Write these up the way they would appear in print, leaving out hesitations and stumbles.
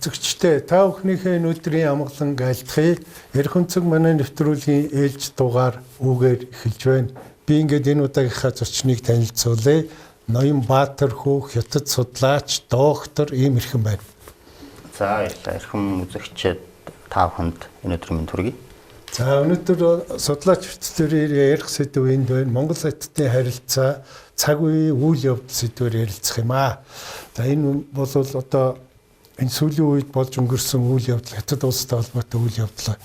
үзэгчтэй та бүхнийхээ өнөөдрийн амгалан айлтгая. Ярих өнцөг манай нэвтрүүлгийн ээлж дугаар үгээр эхэлж байна. Би ингээд энэ удаагийнхаа зочныг танилцуулъя. Ноён Баатар хүү хятад судлаач, доктор ийм ирхэн байна. За ирхэн үзэгчид та бүхэнд өнөөдрийн мэнд хүргэе. За өнөөдөр судлаач хүртлээр ярих сэдв энд байна. Монгол хятадын харилцаа цаг үеийн үйл явдал сэдвээр ярилцах юм аа. За энэ бол одоо энэ сүүлийн үед болж өнгөрсөн үйл явдал хятад улстай холбоотой үйл явдал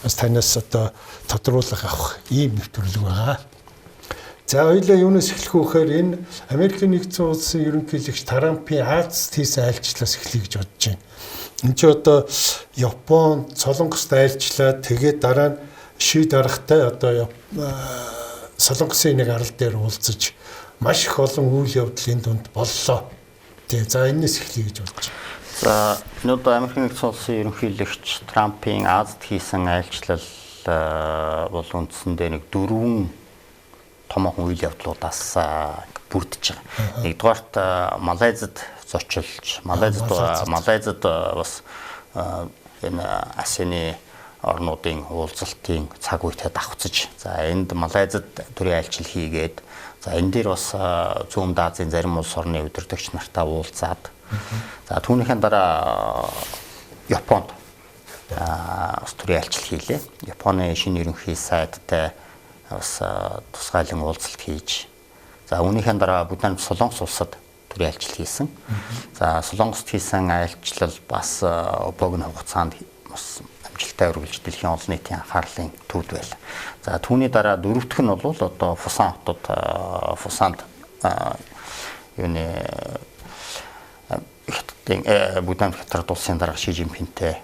бас танаас одоо тодруулах авах ийм нэвтрүүлэг байгаа. За хоёулаа юунаас эхлэх вэ гэхээр энэ Америкийн нэгдсэн улсын ерөнхийлөгч Трампын Азад хийсэн айлчлалаас эхлэе гэж бодож байна. Энд чи одоо Япон Солонгост айлчлаад тэгээд дараа нь ший дарахтай одоо Солонгосын нэг арал дээр уулзаж маш их олон үйл явдлын дунд боллоо. Тэгээ за энэс эхлэе гэж бодож байна. За энэ одоо Америкийн нэгдсэн улсын ерөнхийлөгч Трампын Азад хийсэн айлчлал бол үндсэндээ нэг дөрвөн томоохон үйл явдлуудаас бүрдэж байгаа. Нэгдүгээрт Малайзад зочилж, Малайзад бас энэ ASEAN-ы орнуудын уулзалтын цаг үетэй давхцаж, за энд Малайзад төрийн айлчлал хийгээд, за энэ дээр бас Зүүн Азийн зарим улс орны удирдагч нартай уулзаад, за түүнийхэн дараа Японд бас төрийн айлчлал хийлээ. Японы шинэ ерөнхий сайдтай бас тусгайлан уулзалт хийж, за үүнийхэн дараа Буданд Солонгос улсад төрийн айлчлал хийсэн. За Солонгост хийсэн айлчлал бас богино хугацаанд бас амжилттай үргэлж дэлхийн олон нийтийн анхаарлын төвд байла. За түүний дараа дөрөвдөх нь бол одоо Фусан хотод Фусанд юуны Буданд Хятад улсын дарга Ши Жинпинтэй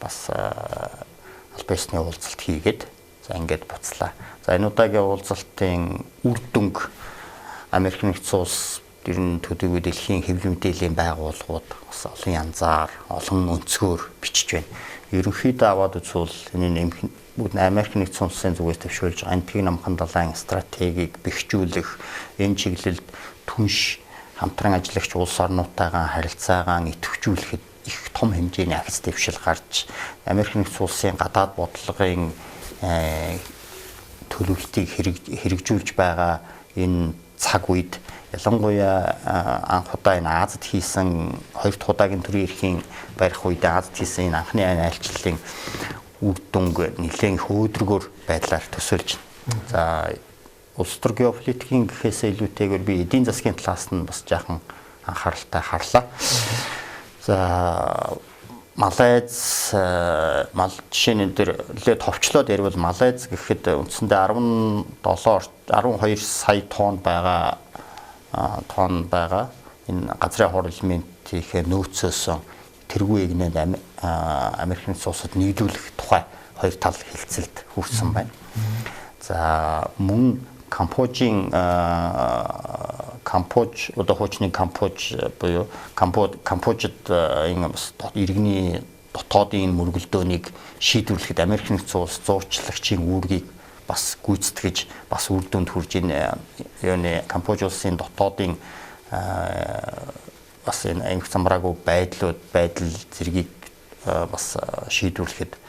бас албан ёсны уулзалт хийгээд, за ингээд буцлаа. За энэ удаагийн уулзалтын үр дүнг Америк нэгдсэн улс ер нь төдийгүй дэлхийн хэвлэл мэдээллийн байгууллагууд бас олон янзаар, олон өнцгөр бичиж байна. Ерөнхийдөө аваад үзвэл энэ Америк нэгдсэн улсын зүгээс төвшүүлж байгаа антиг намхан далайн стратегийг бэхжүүлэх, энэ чиглэлд түнш хамтран ажиллагч улс орнуудтайгаа харилцаагаа идэвхжүүлэхэд их том хэмжээний ахиц дэвшил гарч, Америк нэгдсэн улсын гадаад бодлогын төлөвлөлтийг хэрэгжүүлж байгаа энэ цаг үед, ялангуяа анх удаа энэ Азад хийсэн хоёр дахь удаагийн төрийн эрхийн барих үед Азад хийсэн энэ анхны айлчлалын үр дүнг нэлээд хөөдрөгөр байдлаар төсөөлж байна. За улс төр геополитикийн гэхээсээ илүүтэйгээр би эдийн засгийн талаас нь бас жаахан анхааралтай харлаа. За Малайз жишээ нь дээр нэлээд товчлоод ярил Малайз гэхэд үндсэндээ 12 сая тонн байгаа энэ газрын хор элементийнхээ нөөцөөсөн тэргүй игнэд Америк нэгдсэн улсад нийлүүлэх тухай хоёр тал хэлцэлд хүрсэн байна. За мөн Камбож одоо хуучны Камбож буюу Камбожид энэ бас иргэний дотоодын мөргөлдөөнийг шийдвэрлэхэд Америк нэгдсэн улс зуурчлагчийн үүргийг бас гүйцэтгэж, бас үр дүнд хүрж энэ Камбож улсын дотоодын бас энэ аймаг замраагүй байдал зэргийг бас шийдвэрлэхэд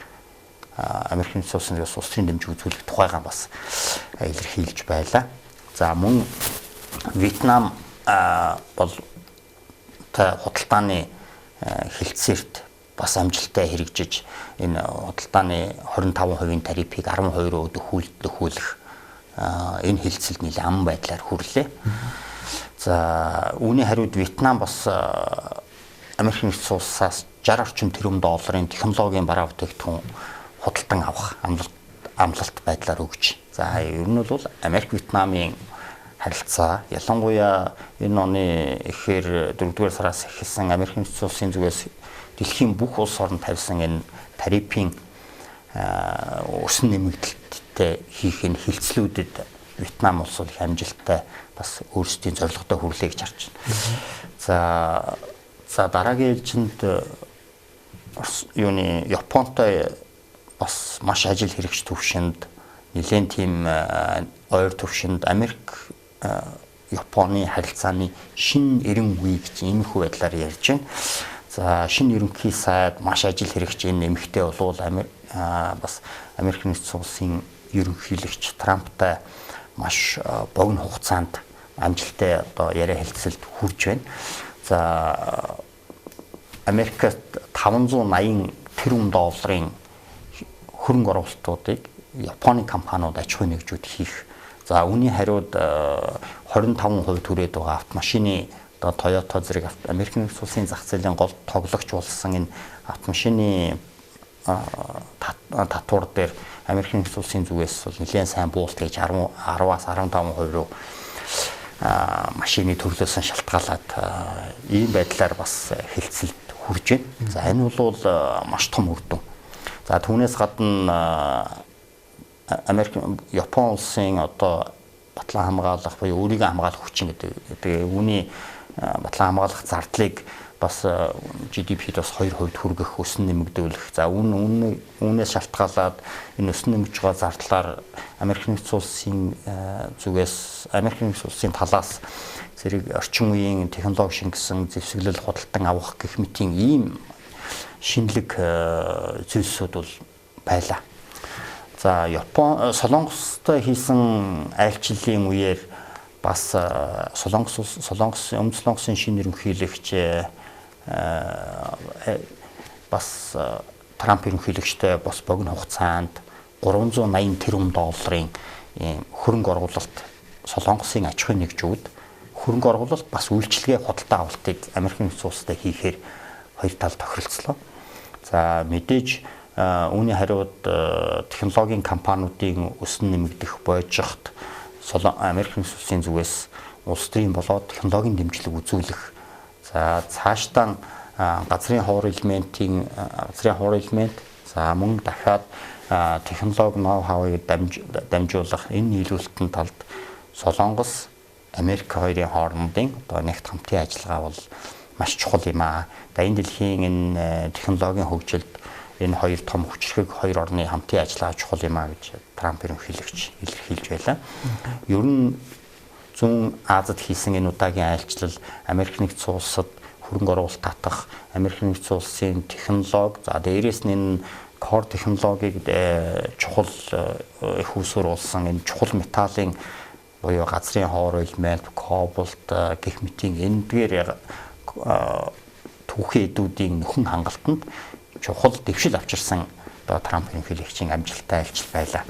Америк нэгдсэн улсын улс төрийн дэмжиг үзүүлэх тухайгаа бас илэрхийлж байлаа. За мөн Вьетнам бол худалдааны хэлтсээрт бас амжилттай хэрэгжиж, энэ худалдааны 25% тарифыг 12% дөхүүлэх энэ хэлтсэлд нэлээд ам байдлаар хүрлээ. За үүний хариуд Вьетнам бас Америк нэгдсэн улсаас 60 орчим тэрбум долларын технологийн бараа бүтээгдэхүүн худалдан авах амлалт байдлаар өгч. За ер нь бол Америк Вьетнамын харилцаа, ялангуяа энэ оны эхээр 4-р сараас эхэлсэн Америк нэгдсэн улсын зүгээс дэлхийн бүх улс оронд тавьсан энэ тарифын өсөн нэмэгдэлттэй хийх энэ хэлцлүүдэд Вьетнам улс их амжилттай бас өөрсдийн зорилготой хүрлээ гэж харж байна. За дараагийн ээлжинд Японтой бас маш ажил хэрэгч төвшөнд, нэлээд тийм ойр төвшөнд Америк Японы харилцааны шинэ эрен үе гэж иймэрхүү байдлаар ярьж байна. За шинэ ерөнхий сайд маш ажил хэрэгч энэ эмэгтэй болвол бас Америк нэгдсэн улсын ерөнхийлөгч Трамптай маш богино хугацаанд амжилттай одоо яриа хэлцэлд хүрж байна. За Америкт 580 тэрбум долларын хөрөнгө оруулалтуудыг Японы компаниуд аж ахуйн нэгжүүд хийх. За үүний хариуд 25% түрээд байгаа автомашины одоо Toyota зэрэг Америк нэгдсэн улсын зах зээлийн гол тоглогч болсон энэ автомашины татвар дээр Америк нэгдсэн улсын зүгээс бол нэлээд сайн буулт гэж 10-аас 15% руу машины төрлөөс нь шалтгаалаад ийм байдлаар бас хэлцэлд хүрж байна. За энэ бол маш том үр дүн. За түүнээс гадна Япон улсын одоо батлан хамгаалах буюу өөрийгөө хамгаалах хүчин гэдэг үүний батлан хамгаалах зардлыг бас GDP-д бас 2% хүргэх өсөн нэмэгдүүлэх. За үүнээс шалтгаалаад энэ өсөн нэмж байгаа зардлаар Америк нэгдсэн улсын зүгээс Америк нэгдсэн улсын талаас зэрэг орчин үеийн технологи шингэсэн зэвсэглэл худалдан авах гэх мэтийн ийм шинэлэг зүйлсүүд бол байлаа. За Япон Солонгостой хийсэн айлчлалын үеэр бас Өмнөд Солонгосын шинэ ерөнхийлөгч бас Трамп ерөнхийлөгчтэй бас богино хугацаанд 380 тэрбум долларын хөрөнгө оруулалт Солонгосын аж ахуйн нэгжүүд хөрөнгө оруулалт бас үйлчилгээ худалдаа авалтыг Америк нэгдсэн улстай хийхээр хоёр тал тохиролцлоо. За мэдээж үүний хариуд технологийн компаниудын өсөн нэмэгдэх бойжохт Америк нэгдсэн улсын зүгээс улс төрийн болоод технологийн дэмжлэг үзүүлэх. За цаашдаа газрын ховор элемент, за мөн дахиад технологи ноу-хавыг дамжуулах энэ нийлүүлэлтийн талд Солонгос, Америк хоёрын хоорондын одоо нэгт хамтын ажиллагаа бол маш чухал юм аа. Энэ дэлхийн энэ технологийн хөгжилд энэ хоёр том хүчрхэг хоёр орны хамтын ажиллагаа чухал юм аа гэж Трамп ерөнхийлөгч илэрхийлж байлаа. Ер нь зүүн Азад хийсэн энэ удаагийн айлчлал Америк нэгдсэн улсад хөрөнгө оруулалт татах, Америк нэгдсэн улсын технологи, за дээрээс нь энэ core технологиг чухал их усруулсан энэ чухал металлын буюу газрын ховор элемент, кобальт гэх мэтийн эндгээр түүхий эдүүдийн нөхөн хангалтанд чухал дэвшил авчирсан одоо Трамп ерөнхийлөгчийн амжилттай айлчлал байлаа.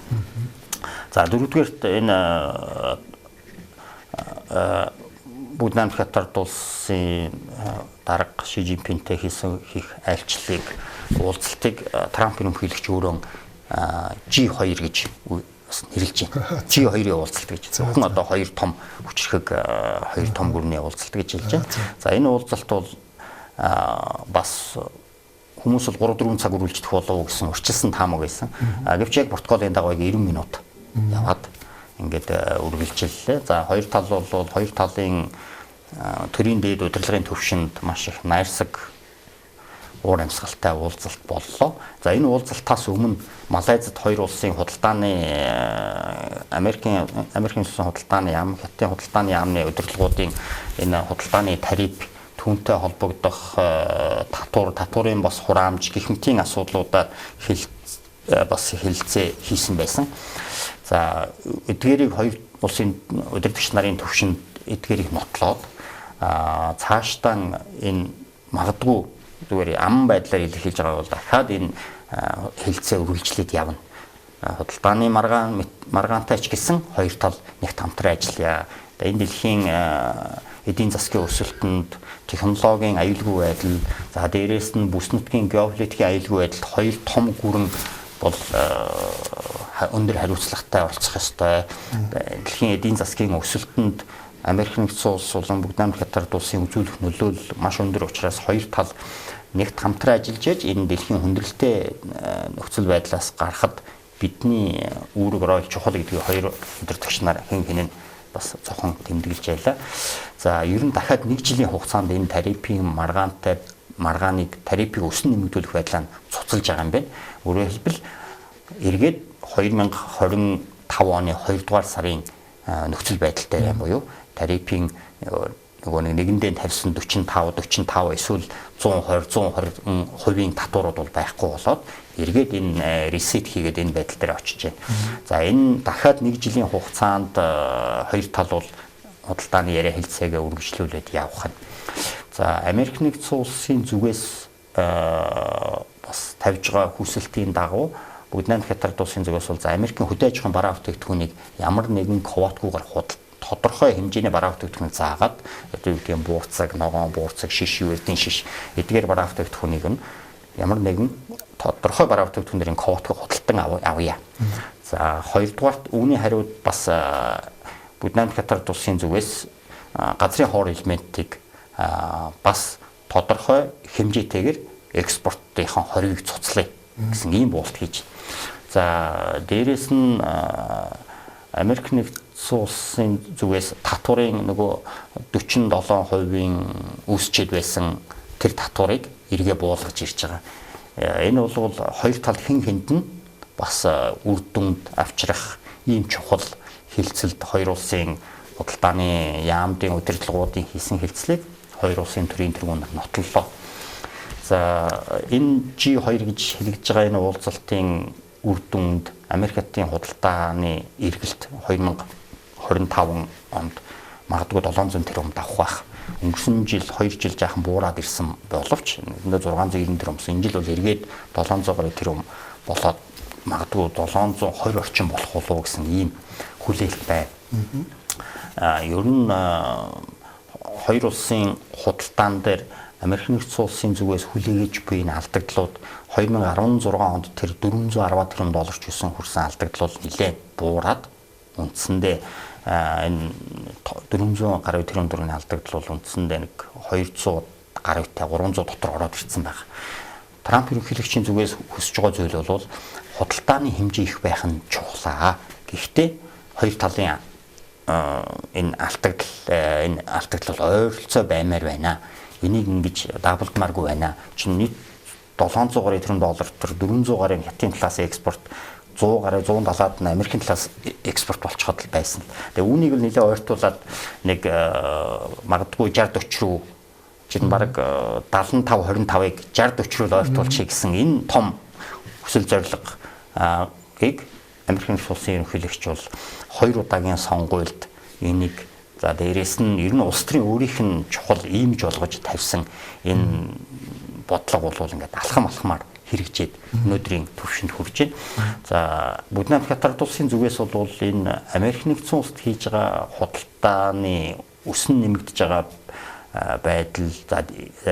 За дөрөвдүгээрт энэ Бүгд найрамдах хятад улсын дарга Ши Жинпинтэй хийх айлчлалыг уулзалтыг Трамп ерөнхийлөгч өөрөө G2 гэж нэрлэж байна. G2-ийн уулзалт гэж. Зөвхөн одоо хоёр том хүчрхэг хоёр том гүрний уулзалт гэж хэлж байна. За энэ уулзалт бол бас хүмүүс бол 3-4 цаг үргэлжлэх болов гэсэн урьдчилсан таамаг байсан. Гэвч яг протоколын дагуу 90 минут яваад ингээд үргэлжиллээ. За хоёр тал бол хоёр талын төрийн дээд удирдлагын төвшөнд маш их найрсаг уур амьсгалтай уулзалт боллоо. За энэ уулзалтаас өмнө Малайзад хоёр улсын худалдааны Америкийн худалдааны яам, Хятадын худалдааны яамны удирдлагуудын энэ худалдааны тариф түүнтэй холбогдох татварын бас хураамж гэх мэтийн асуудлуудаар бас хэлэлцээ хийсэн байсан. За эдгээрийг хоёр улсын удирдагч нарын төвшөнд эдгээрийг нотлоод цаашдаа энэ магадгүй зүгээр ам байдлаар илэрхийлж байгаа бол дахиад энэ хэлэлцээ үргэлжлээд явна. Худалдааны маргаантай ч гэсэн хоёр тал нэгт хамтран ажиллая. Энэ дэлхийн эдийн засгийн өсөлтөнд технологийн аюулгүй байдал, за дээрээс нь бүс нутгийн геополитикийн аюулгүй байдалд хоёр том гүрэн бол өндөр хариуцлагатай оролцох ёстой. Дэлхийн эдийн засгийн өсөлтөнд Америк нэгдсэн улс болон Бүгд найрамдах хятад улсын үзүүлэх нөлөөлөл маш өндөр учраас хоёр тал нэгт хамтран ажиллаж яж энэ дэлхийн хүндрэлтэй нөхцөл байдлаас гарахад бидний үүрэг роль чухал гэдгийг хоёр удирдагч нар хэн хэнэн бас цохон тэмдэглэж байлаа. За ер нь дахиад 1 жилийн хугацаанд энэ тарифын маргааныг тарифыг өсөн нэмэгдүүлэх байдлаа цуцалж байгаа юм байна. Өөрөөр хэлбэл эргээд 2025 оны 2 дугаар сарын нөхцөл байдалтай юм буюу тарифын нөгөө нэгэндээ тавьсан 45 эсвэл 120% татварууд бол байхгүй болоод эргээд энэ ресет хийгээд энэ байдал дээр очиж байна. За энэ дахиад 1 жилийн хугацаанд хоёр тал бол худалдааны яриа хэлцээгээ үргэлжлүүлээд явах нь. За Америк нэгдсэн улсын зүгээс бас тавьж байгаа хүсэлтийн дагуу Бүгд найрамд хятад улсын зүгээс бол за Америкийн хөдөө аж ахуйн бараа бүтээгдэхүүнийг ямар нэгэн квотгүйгээр тодорхой хэмжээний бараа бүтээгдэхүүн заагаад одоо юу гэдэг нь буурцаг, ногоон буурцаг, шиш, эдийн шиш эдгээр бараа бүтээгдэхүүнийг нь ямар нэгэн тодорхой бараа бүтээгдэхүүнэрийн квотыг худалдан авъя. За хоёрдугаарт үүний хариуд бас Бүгд найрамд хятад улсын зүгээс газрын хоор элементийг бас тодорхой хэмжээтэйгээр экспортынхон хориг цуцлая гэсэн ийм буулт хийж. За дээрэс нь Америк нэгдсэн улсын зүгээс татварын нөгөө 47%-ийн үүсчээд байсан тэр татварыг эргээ буулгаж ирж байгаа. Энэ бол хоёр талд хэн хэнд нь бас үр дүнд авчрах ийм чухал хилцэлд хоёр улсын худалдааны яамдын удирдлагуудын хийсэн хилцлийг хоёр улсын төрийн тэргүүнд нотлолоо. За энэ G2 гэж хэлэгдэж байгаа энэ уулзалтын үр дүнд Америкийн худалдааны эргэлт 2025 онд магадгүй 700 тэрбум давах байх. Өнгөрсөн жил 2 жил жаахан буураад ирсэн боловч 690 тэрбум. Энэ жил бол эргээд 700 тэрбум болоод магадгүй 720 орчим болох болов гэсэн ийм хүлээлт байна. Ер нь хоёр улсын худалдаан дээр Америк нэгдсэн улсын зүгээс хүлээгэж буй энэ алдагдлууд 2016 онд тэр 410 тэрбум долларч өсөн хүрсэн алдагдлууд нэлээд буураад үндсэндээ энэ 400 гаруй тэрбум төгрөгийн алдагдал бол үндсэндээ нэг 200 гаруйтай 300 дотор ороод ирсэн байна. Трамп ерөнхийлөгчийн зүгээс хүсэж байгаа зүйл бол худалдааны хэмжээ их байх нь чухлаа. Гэхдээ хоёр талын энэ алдагдал ойролцоо баймаар байна. Энийг ингэж даблгмааргүй байна. Чин нийт 700 гаруй тэрбум доллар төр 400 гаруй хятадын талаас экспорт 100 гаруй 170-аад нь Америкийн талаас экспорт болчиход л байсан. Тэгээ үүнийг л нэлээд ойртуулад нэг магадгүй 60-40 рүү чинь баг 75-25-ыг 60-40 рүү ойртуулчих гэсэн энэ том хүсэл зорилгыг Америкийн улсын ерөнхийлөгч бол 2 удаагийн сонгуульд энийг за дээрээс нь ер нь улс төрийн өөрийнх нь чухал имиж болгож тавьсан энэ бодлого бол ингээд алхамаар хэрэгжээд өнөөдрийн төвшөнд хүрч байна. За Бүгд найрамд хятад улсын зүгээс бол энэ Америк нэгдсэн улсад хийж байгаа худалдааны өсөн нэмэгдэж байгаа байдал за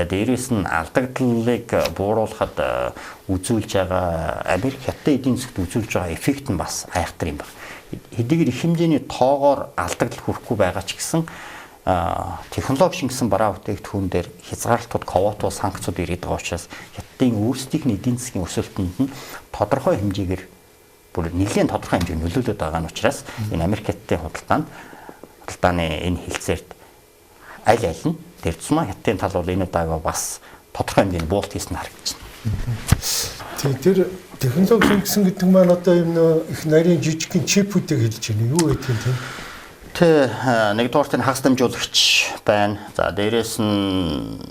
дээрээс нь алдагдлыг бууруулахад үзүүлж байгаа Америк хятад эдийн засгт үзүүлж байгаа эффект нь бас айхтар юм байна. Хэдийгээр их хэмжээний тоогоор алдагдал хүрэхгүй байгаа ч гэсэн технологи шингэсэн бараа бүтээгдэхүүн дээр хязгаарлалтууд, квотууд, санкцууд ирээд байгаа учраас хятадын өөрсдийнх нь эдийн засгийн өсөлтөнд нь тодорхой хэмжээгээр бүр нэлээд тодорхой хэмжээгээр нөлөөлөд байгаа нь учраас энэ Америк хятадын худалдааны энэ хилцээрт аль нь тэр тусмаа хятадын тал бол энэ удаага бас тодорхой хэмжээний буулт хийсэн харагдаж байна. Тэр технологи шингэсэн гэдэг маань одоо юм их нарийн жижигхэн чипүүдийг хэлж байна. Юу гэдэг юм те? Нэгдүгээрт нь хагас дамжуулагч байна. За дээрээс нь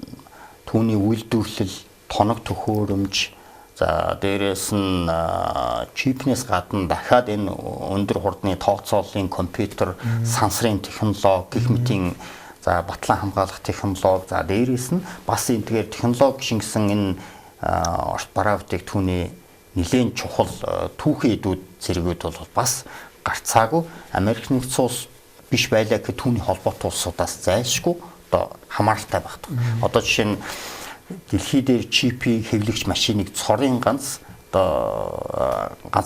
түүний үйлдвэрлэл, тоног төхөөрөмж, за дээрээс нь чипнээс гадна дахиад энэ өндөр хурдны тооцооллын компьютер, сансрын технологи, гэх мэтийн за батлан хамгаалах технологи, за дээрээс нь бас энэгээр технологи шингэсэн энэ бараа бүтээгдэхүүний нэлээд чухал түүхэн эдүүд зэрэгүүд бол бас гарцаагүй Америк нэгдсэн улс биш байлаа гэх түүний холбоотой улсуудаас зайлшгүй одоо хамааралтай багтдаг. Одоо жишээ нь дэлхий дээр чипийг хэвлэгч машиныг цорын ганц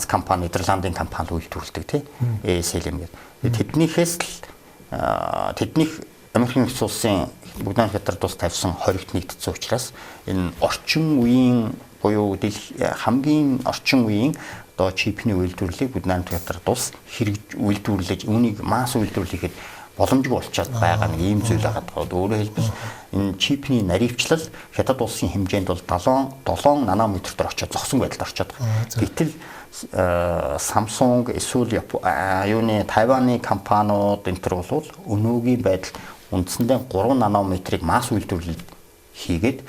компани Нидерландын компани үйлдвэрлэдэг тийм ESL гэдэг. Тэднийхээс л тэднийх Америк нэгдсэн улсын Бүгд найрамд хятад улс тавьсан хоригт нэгдсэн учраас энэ орчин үеийн буюу хамгийн орчин үеийн одоо чипний үйлдвэрлэлийг Бүгд найрамд хятад улс хэрэгж үйлдвэрлэж үүнийг масс үйлдвэрлэхэд боломжгүй болчиход байгаа нэг ийм зүйл байгаа. Өөрөөр хэлбэл энэ чипний наривчлал хятад улсын хэмжээнд бол 7 нанометрээр очиод зогсон байдалд орчод байгаа. Гэтэл Samsung эсвэл юуны Тайваны компаниуд энэ төр бол өнөөгийн байдал үндсэндээ 3 нанометрийг масс үйлдвэрлэл хийгээд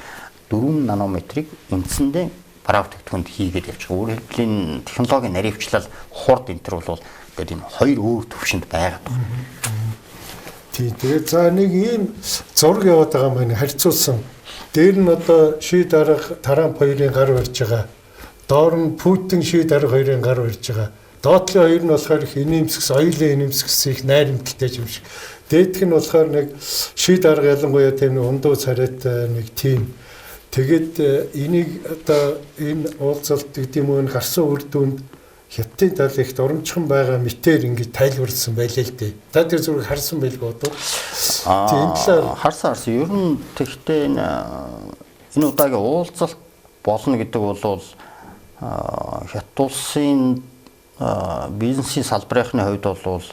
4 нанометрийг үндсэндээ бараа бүтээгдэхүүнд хийгээд явж байгаа. Өөрөөр хэлбэл энэ технологийн наривчлал хурд энэ төр бол гэдэг энэ хоёр өөр төвшөнд байгаа. Тэгээд за нэг ийм зураг яваад байгаа маань харьцуулсан. Дээр нь одоо ший дарга Трамп хоёрын гар барьж байгаа. Доор нь Путин ший дарга хоёрын гар барьж байгаа. Доотлын хоёр нь болохоор их инээмсэгс, оюулын инээмсэгс их найрамдалтай юм шиг. Дээдх нь болохоор нэг ший дарга ялангуяа тийм ундуу царайтай нэг тим. Тэгээд энийг одоо энэ уулзалт гэдэг юм уу гарсан үр дүнд Хятадын тал их дурамжхан байгаа мэтэр ингэж тайлбарлсан байлээ л дээ. Та тэр зүрх харсан байлгүй одоо. Тийм талаар харсан. Ер нь тэгтээ энэ удаагийн уулзалт болно гэдэг бол Хятад улсын бизнесийн салбарынхны хувьд бол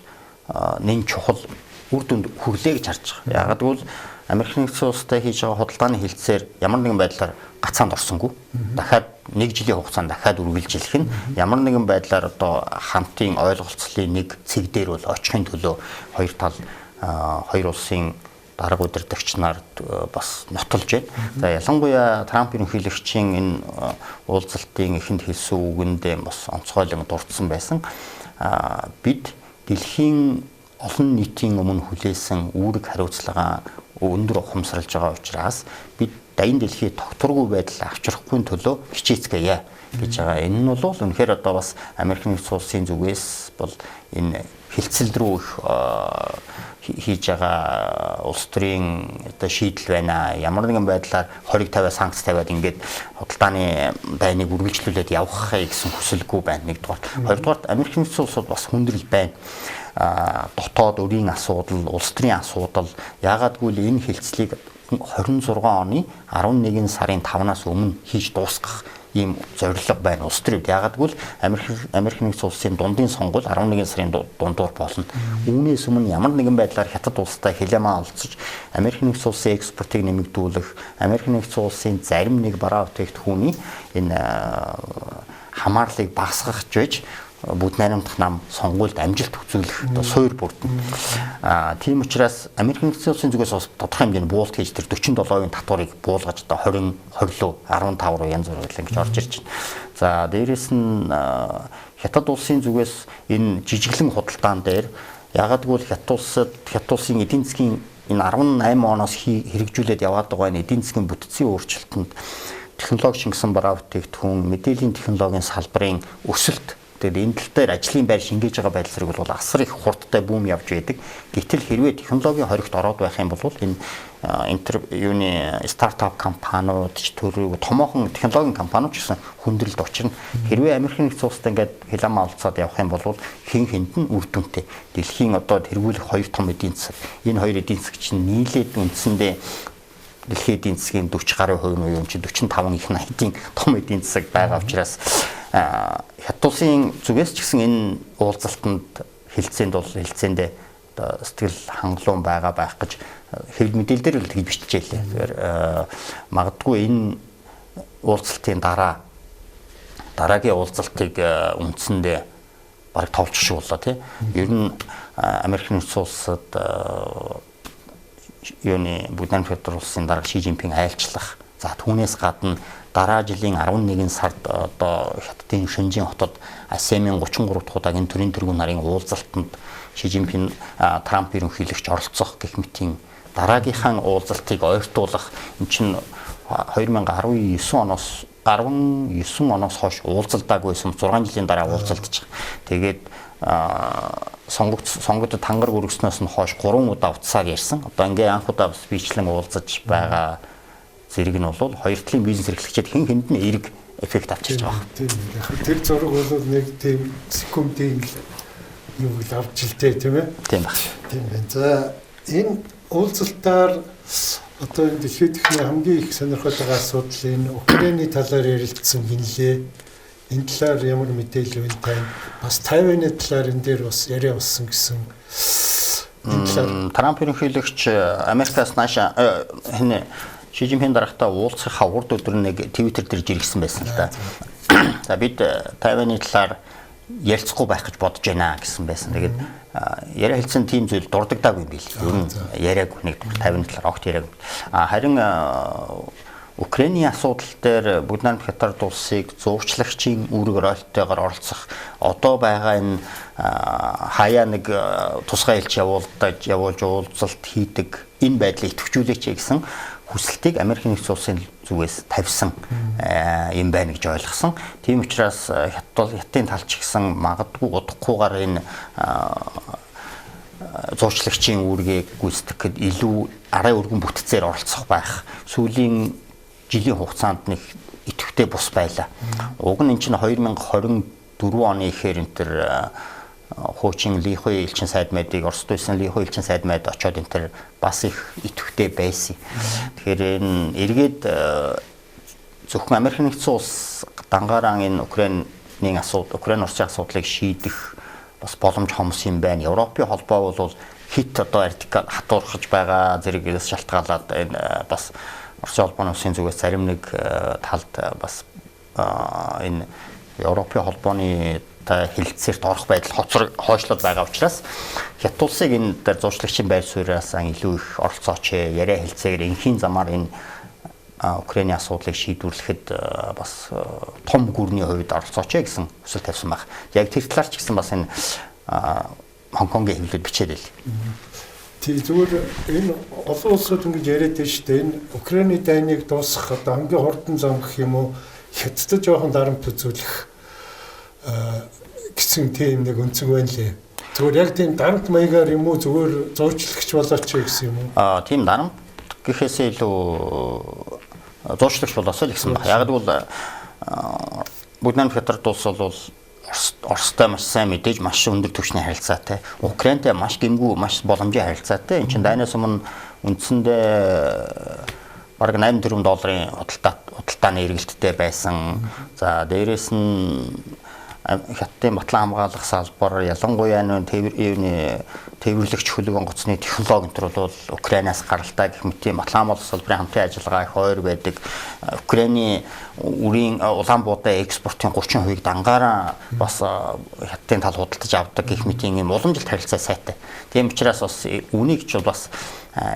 нэн чухал үр дүнд хүрлээ гэж харж байгаа. Яагаад гэвэл Америк нэгдсэн улстай хийж байгаа худалдааны хилцээр ямар нэгэн байдлаар гацаанд орсонгүй. Дахиад 1 жилийн хугацаанд дахиад үргэлжлэх нь ямар нэгэн байдлаар одоо хамтын ойлголцлын нэг цэг дээр бол очихын төлөө хоёр тал хоёр улсын дарга удирдагч нар бас нотолж байна. За ялангуяа Трамп ерөнхийлөгчийн энэ уулзалтын эхэнд хэлсэн үгэндээ бас онцгойлон дурдсан байсан. Бид дэлхийн олон нийтийн өмнө хүлээсэн үүрэг хариуцлага өндөр ухамсарлаж байгаа учраас бид дайны дэлхий тогтворгүй байдал авчрахгүй төлөө хичээцгээе гэж байгаа. Энэ нь бол үнэхээр одоо бас Америк нэгдсэн улсын зүгээс бол энэ хилцэл рүү их хийж байгаа улс төрийн одоо шийдэл байна. Ямар нэгэн байдлаар 20-50 санкц тавиад ингээд худалдааны дайныг үргэлжлүүлээд явахыг гэсэн хүсэлгүй байна. Нэгдүгээр. Хоёрдугаар Америк нэгдсэн улсууд бас хүндрэл байна. Дотоод өрийн асуудал, улс төрийн асуудал яагаад гэвэл энэ хилцлийг 26 оны 11 сарын 5-наас өмнө хийж дуусгах ийм зорилго байна улс төрөд. Яагаад гэвэл Америк нэгдсэн улсын дундын сонгуул 11 сарын дундуур болно. Үүнээс өмнө ямар нэгэн байдлаар Хятад улстай хилэмаа олцож Америк нэгдсэн улсын экспортыг нэмэгдүүлэх, Америк нэгдсэн улсын зарим нэг бараа бүтээгдэхүүний энэ хамаарлыг багасгах гэж бүгд найрамдах нам сонгуульд амжилт үзүүлэх одоо суур бүрдэн. Тийм учраас Америк нэгдсэн улсын зүгээс бас тодорхой хэмжээний буулт хийж тэр 47% татварыг буулгаж одоо 20 руу 15 руу янз бүр ингэж орж ирж байна. За дээрэс нь Хятад улсын зүгээс энэ жижиглэн худалдаан дээр ягаад гэвэл Хятад улсын эдийн засгийн энэ 18 оноос хэрэгжүүлээд яваад байгаа энэ эдийн засгийн бүтцийн өөрчлөлтөнд технологи шингэсэн бараа бүтээгдэхүүн, мэдээллийн технологийн салбарын өсөлт тэгээд энэ тал дээр ажлын байр шингээж байгаа байдал зэрэг бол асар их хурдтай бүүм явж байдаг. Гэтэл хэрвээ технологийн хоригт ороод байх юм бол энэ стартап компаниуд ч төрөв томоохон технологийн компаниуд ч гэсэн хүндрэлд очирна. Хэрвээ Америк нэгдсэн улстай ингээд хилэмаа олцоод явах юм бол хэн хэнд нь үр дүнтэй. Дэлхийн одоо тэргүүлэх хоёр том эдийн засаг. Энэ хоёр эдийн засаг чинь нийлээд үндсэндээ дэлхийн эдийн засгийн 40% нь юм чи 45 их 80-ийн том эдийн засаг байгаа учраас Хятад улсын зүгээс ч гэсэн энэ уулзалтанд хэлцээндээ одоо сэтгэл хангалуун байгаа байх гэж хэвлэл мэдээлэлээр л тэгж биччихжээ лээ. Тэгэхээр магадгүй энэ уулзалтын дараагийн уулзалтыг үндсэндээ бараг товч шиг боллоо тий. Ер нь Америк нэгдсэн улсад бүгд найрамдах улсын дарга Ши Жинпинг айлчлах. За түүнээс гадна дараа жилийн 11 сард одоо Хятадын Шэнжин хотод ASEAN-ийн 33 дахь удаагийн төрийн тэргүүн нарын уулзалтанд Ши Жинпинг Трамп ерөнхийлөгч оролцох гэх мэтийн дараагийнхаа уулзалтыг ойртуулах энэ чинь 2019 оноос хойш уулзалтаагүйсэн 6 жилийн дараа уулзалтж байгаа. Тэгээд сонгогдод хангар өргөснөөс нь хойш 3 удаа утсаар ярьсан. Одоо ингээ анх удаа бас бичлэн уулзаж байгаа зэрэг нь бол хоёр талын бизнес эрхлэгчид хэн хэнд нь эерэг эффект авчирч байгаа. Тэр зураг бол нэг тийм секундын юу л авч илтэй тийм ээ. Тийм ба. Тийм байна. За энэ уулзалтаар одоо энэ дэлхийн техникийн хамгийн их сонирхол байгаа асуудал энэ Украины талаар ярилцсан гинлээ. Энэ талаар ямар мэдээлэл вэ тань? Бас Тайваны талаар энэ дээр бас яриа болсон гэсэн. Энэ талаар Трамп ерөнхийлөгч Америкаас нааша Ши Жинпинг дарагтай уулзахаа урд өдөр нэг Twitter дээр жиргсэн байсан л да. За бид Тайваны талаар ярилцахгүй байх гэж бодож байна гэсэн байсан. Тэгээд яриа хэлсэн тийм зүйл дурддагдаагүй юм бил. Ер нь яриаг нэг 50 талаар огт яриаг. Харин Украиний асуудал дээр Бүгд найрамдах Хятад улсыг зуурчлагчийн үүрэг рольтойгоор оролцох одоо байгаа энэ хаяа нэг тусгай хэлж явуулж уулзалт хийдэг энэ байдлыг идэвхжүүлээч гэсэн хүсэлтийг Америк нэгдсэн улсын зүгээс тавьсан юм байна гэж ойлгосон. Тийм учраас Хятадын талч гэсэн магадгүй удахгүйгээр энэ зуурчлагчийн үүргийг гүйцэтгэхэд илүү арай өргөн бүтцээр оролцох байх. Сүүлийн жилийн хугацаанд нэг идэвхтэй бус байлаа. Уг нь энэ чинь 2024 оны ихээр энэ төр хуучин Лихой элчин сайдмайдыг Оросд байсан Лихой элчин сайдмайд очоод энэ төр бас их идэвхтэй байсан. Тэгэхээр энэ эргээд зөвхөн Америк нэгдсэн улс дангаараа энэ Украины Оросын асуудлыг шийдэх бас боломж хомс юм байна. Европын холбоо бол хит одоо радикал хатуурхаж байгаа зэрэгээс шалтгаалаад энэ бас Оросын холбооны улсын зүгээс зарим нэг талд бас энэ Европын холбооны хэлэлцээрт орох байдал хойшлоод байгаа учраас Хятад улсыг энэ дээр зуурчлагчийн байр сууриас илүү их оролцооч яриа хэлцээгээр энхийн замаар энэ Украиний асуудлыг шийдвэрлэхэд бас том гүрний хувьд оролцооч гэсэн хүсэл тавьсан баг. Яг тэр талаар ч гэсэн бас энэ Хонконгийн хэвлэлд бичээд байл. Тэг зүгээр энэ олон улсууд ингэж яриад байна шүү дээ. Энэ Украиний дайныг дуусгах одоо хамгийн хурдан зам гэх юм уу Хятадд жоохон дарамт үзүүлэх гэсэн тийм нэг өнцөг байна лээ. Зүгээр яг тийм дарамт маягаар юм уу зүгээр зуурчлагч болооч гэсэн юм уу? Тийм дарамт гэхээсээ илүү зуурчлагч болоосоо л гэсэн баг. Яг л Бүгд найрамдах Хятад улс бол Оростой маш сайн мэдээж маш өндөр түвшний харилцаатай. Украинтай маш гэмгүй, маш боломжийн харилцаатай. Энд чинь дайнаас өмнө үндсэндээ бараг $8 худалдааны эргэлттэй байсан. За дээрээс нь Хятадын батлан хамгаалах салбар ялангуяа тээвэрлэгч хөлөг онгоцны технологи энэ бол Украинаас гаралтай гэх мэт батлан хамгаалах салбарын хамтын ажиллагаа их ойр байдаг. Украины үрийн улаан буудаа экспортын 30%-ийг дангаараа бас Хятадын тал худалдаж авдаг гэх мэт юм уламжлалт харилцаа сайтай. Тийм учраас бас үнийг ч бас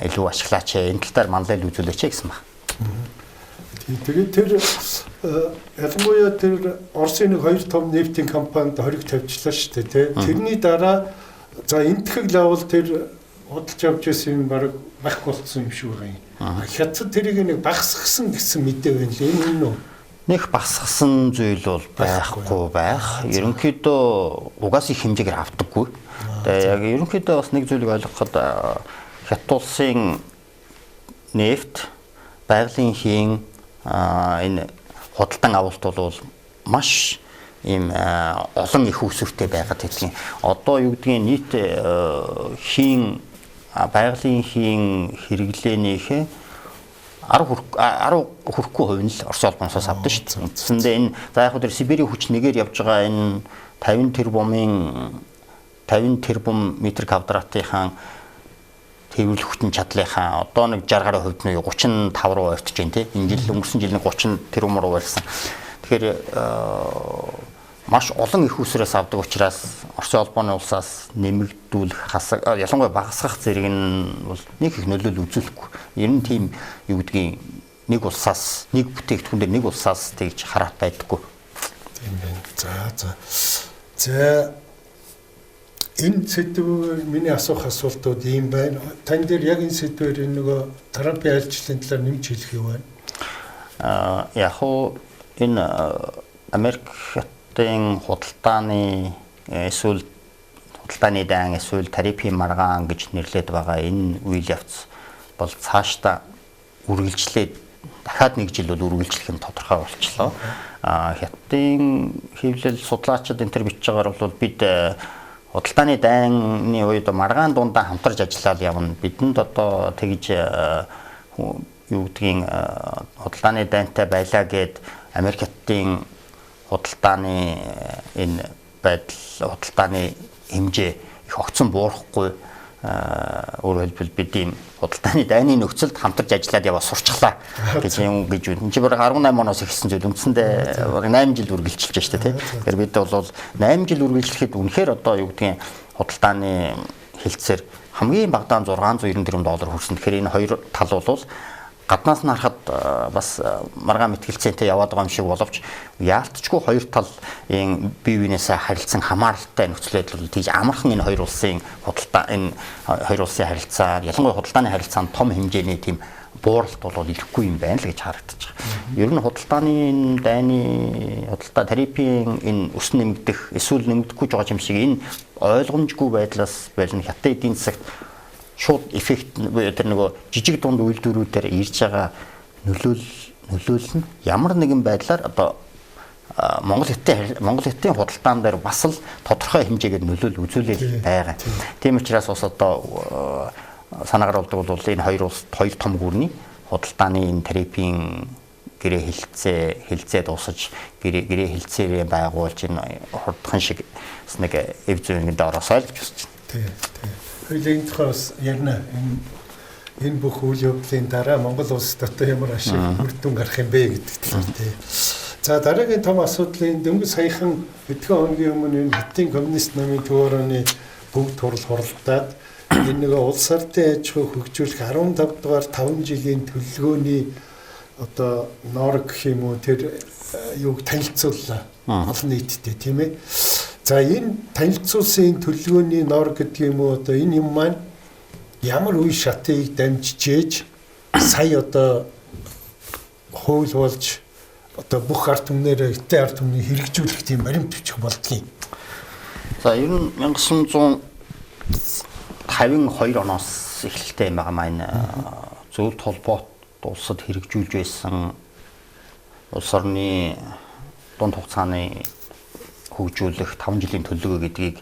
илүү ашиглаач энэ тал дээр манлайл үзүүлээч гэсэн баг. Тэгээд тэр ялангуяа тэр Оросын нэг 2 том нефтийн компанид хориг тавьчлаа шүү дээ. Тэрний дараа за энтгэг лавл тэр худалдаж авч байсан юм баг байхгүй болсон юм шиг байгаа юм. Хятад тэрийг нэг багасгсан гэсэн мэдээ байна лээ. Энэ нь үү? Нэг багасгсан зүйл бол байхгүй байх. Ерөнхийдөө угаас их хэмжээгээр авдаггүй. Тэгээ яг ерөнхийдөө бас нэг зүйлийг ойлгоход Хятад улсын нефт, байгалийн хийн энэ худалдан авалт бол маш ийм олон их үүсвэртэй байгаад хэлгийн. Одоо юу гэдгийг нийт хийн байгалийн хийн хэрэглээнийхээ 10 хүрэхгүй хувь нь л Оросын холбооноос авдаг шүү дээ. Үндсэндээ энэ за яг хөө Сибирийн хүч нэгээр явж байгаа энэ 50 тэрбум метр квадратынхаа тээвэрлэх хүчин чадлынхаа одоо нэг 60% нь 35% ойртож байна тийм. Энэ жил өнгөрсөн жил нэг 30 тэрбум руу барьсан. Тэгэхээр маш олон их усрээс авдаг учраас Оросын холбооны улсаас нэмэгдүүлэх ялангуяа багасгах зэрэг нь бол нэг их нөлөөлөл үзүүлэхгүй. Ер нь тийм юу гэдгийг нэг улсаас нэг бүтээгдэхүүн дээр нэг улсаас тэгж хараат байдаггүй. Тийм байна. За энэ сэдвээр миний асуух асуултууд ийм байна. Тань дээр яг энэ сэдвээр нөгөө Трампын айлчлалын талаар нэмж хэлэх юу байна? Яг хоо энэ Америкийн худалдааны эсвэл худалдааны дан эсвэл тарифын маргаан гэж нэрлэдэг байгаа энэ үйл явц бол цаашдаа үргэлжлээд дахиад нэг жил бол үргэлжлэх нь тодорхой болчихлоо. Хятадын хэвлэл судлаачид энэ төр бичиж байгаагаар бол бид худалдааны дайны үед маргаан дундаа хамтарч ажиллаад явна. Бидэнд одоо тэгж юу гэдгийг худалдааны дайнтай байлаа гэд Америкийн худалдааны энэ байдал худалдааны хэмжээ их огцон буурахгүй өөрөөр хэлбэл бид ийм худалдааны дайны нөхцөлд хамтарч ажиллаад яваа сурчлаа гэж юм гэж энэ чи бараг 18 оноос эхэлсэн зүйл үндсэндээ бараг 8 жил үргэлжилж байна шүү дээ тийм. Тэгэхээр бид бол 8 жил үргэлжлэхэд үнэхээр одоо юу гэдгийг худалдааны хилцээр хамгийн багадаа $690 тэрбум хүрсэн. Тэгэхээр энэ хоёр тал бол гаднаас нь харахад бас маргаан мэтгэлцээтэй яваад байгаа юм шиг боловч яалтчгүй хоёр талын бие биенээсээ харилцсан хамааралтай нөхцөл байдал бол тийж амархан энэ хоёр улсын харилцаа ялангуяа худалдааны харилцаанд том хэмжээний тийм бууралт бол ирэхгүй юм байна л гэж харагдаж байгаа. Ер нь худалдааны дайны худалдаа тарифын энэ өс нэмэгдэх эсвэл нэмэгдэхгүй байгаа юм шиг энэ ойлгомжгүй байдлаас болон хятад эдийн засагт шууд эффект тэр нөгөө жижиг дунд үйлдвэрүүдээр ирж байгаа нөлөөлөл нь ямар нэгэн байдлаар одоо Монгол Хятадын худалдаан дээр бас л тодорхой хэмжээгээр нөлөөлөл үзүүлээд байгаа. Тийм учраас бас одоо санаагаар болдог бол энэ хоёр том гүрний худалдааны энэ тарифын гэрээ хилцээ дуусаж гэрээ хилцээрээ байгуулж энэ хурдхан шиг нэг эв зүйн доороосоо л гэж үзэж байна. Тийм. Хоёулын тухайс ярина энэ бүх үйл явдлын дараа Монгол улс дотор ямар ашиг үр дүн гарах юм бэ гэдэг талаар тий. За дараагийн том асуудлын дөнгөж саяхан хэдхэн хоногийн өмнө энэ Хятадын коммунист намын төвөөрөний бүгд хурал хуралдаад энэ нэг улс ардын аж ахуйг хөгжүүлэх 15 дугаар 5 жилийн төлөвлөгөөний одоо нор гэх юм уу тэр юуг танилцууллаа олон нийтэд тийм ээ. За энэ танилцуулсан төлөвлөгөөний нор гэдэг юм уу одоо энэ юм маань ямар үе шатыг дамжижээж сая одоо хууль болж одоо бүх ард түмнээр эдгээр ард түмнийг хэрэгжүүлэх тийм баримт бичих болдгийг. За ер нь 1952 оноос эхэлтэй байгаа маань зөвлөлт холбоот улсад хэрэгжүүлж байсан улс орны дунд хугацааны хөгжүүлэх 5 жилийн төлөвлөгөө гэдгийг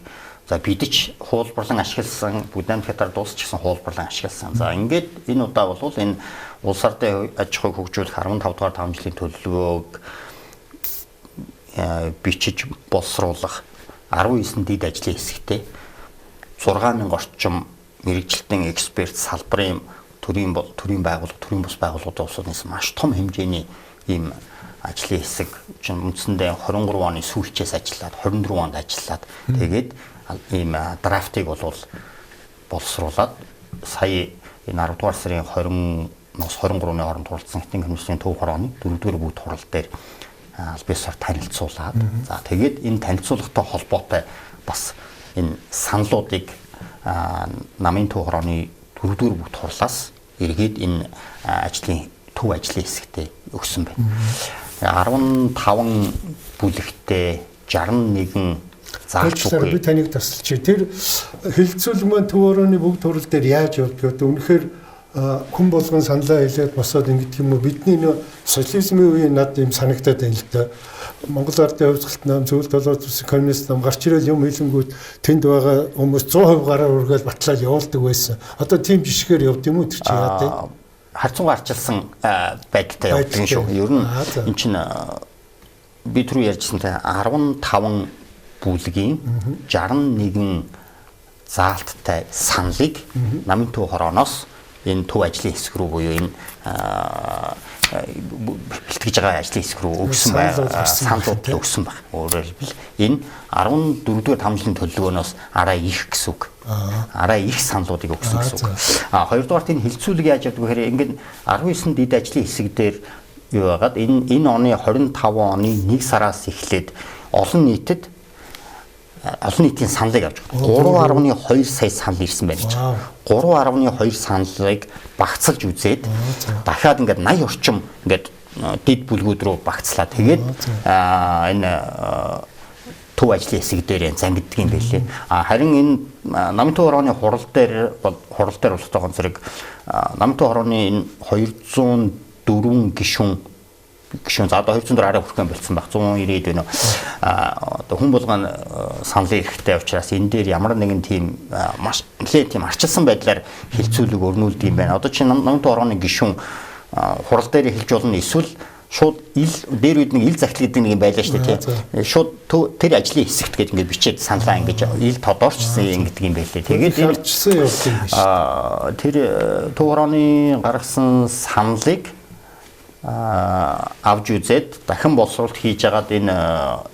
за бидч хуулбарлан ашигласан бүгд найрамд хятад дуусчихсан хуулбарлан ашигласан. За ингээд энэ удаа бол энэ улс ардын аж ахуйг хөгжүүлэх 15 дугаар 5 жилийн төлөвлөгөөг бичиж боловсруулах 19 дэд ажлын хэсэгтээ 6000 орчим мэрэгжилтэн эксперт салбарын төрийн бус байгууллагууд улсуудаас маш том хэмжээний ийм ажлын хэсэг чинь үндсэндээ 23 оны сүүлчээс ажиллаад 24 онд ажиллаад тэгээд ийм драфтыг боловсруулад сая энэ 10 дугаар сарын 20-ноос 23-ны хооронд хуралдсан Хятадын коммунистийн төв хорооны 4-р бүгд хурал дээр аль биесээр танилцуулаад за тэгээд энэ танилцуулгатай холбоотой бас энэ саналуудыг намын төв хорооны 4-р бүгд хурлаас эргээд энэ төв ажлын хэсэгтээ өгсөн байна. 15 бүлэгтэй 61 заалчгүй. Би таныг тасалчих. Тэр хилцүүлэг маань төв орооны бүгд хурал дээр яаж явдаг вэ? Үнэхээр хүн болгон саналаа хэлээд босоод ингэдэг юм уу? Бидний нөө социализмын үеийн над юм санагдаад байна л да. Монгол ардын хувьсгалт нам зөвлөлт болоод үсэг коммунист нам гарч ирэл юм хэлэнгүүт тэнд байгаа хүмүүс 100% гараар үргээл батлаад явуулдаг байсан. Одоо тийм жишгээр явд юм уу тэр чи яа тий? Харцуу гарчилсан байдалтай явдаг шүү. Ер нь эн чинь би түрүү ярьжсантай 15 бүлгийн 61 заалттай саналыг намын төв хорооноос энэ төв ажлын хэсэг рүү буюу энэ бэлтгэж байгаа ажлын хэсэг рүү өгсөн саналууд өгсөн баг. Өөрөөр хэлбэл энэ 14-р 5 жилийн төлөвлөгөөнөөс арай их гэсэн үг. Арай их саналуудыг өгсөн гэсэн үг. Хоёрдугаарт энэ хилцүүлэг яаж явдаг вэ гэхээр ингээд 19 дэд ажлын хэсэг дээр юу байгаад энэ оны 25 оны 1 сараас эхлээд олон нийтэд олон нийтийн саналыг авч байгаа. 3.2 сая санал ирсэн байна гэж. 3.2 саналыг багцалж үзээд дахиад ингээд 80 орчим ингээд дэд бүлгүүд рүү багцлаа. Тэгээд энэ төв ажлын хэсэг дээр зангиддаг юм байлээ. Харин энэ намын төв хорооны хурал дээр болтой гонцрог намын төв хорооны энэ 204 гишүүн за одоо 200 арай хүрэх юм болсон баг 190-д байна. Одоо хүн болгон саналын хэрэгтэй учраас энэ дээр ямар нэгэн тийм маш нэлээд тийм арчилсан байдлаар хилцүүлэг өрнүүлдэг юм байна. Одоо чинь намын төв хорооны гишүүн хурал дээр хэлж болно эсвэл шууд дээр үед нэг ил захил гэдэг нэг юм байлаа шүү дээ тийм. Шууд тэр ажлын хэсэгт гэж ингээд бичээд саналаа ингэж ил тодорчсон гэдэг юм байлээ. Тэгээд шаардсан явдсан юм шүү. Тэр Төв хорооны гаргасан саналыг авж үзээд дахин боловсруулалт хийж агаад энэ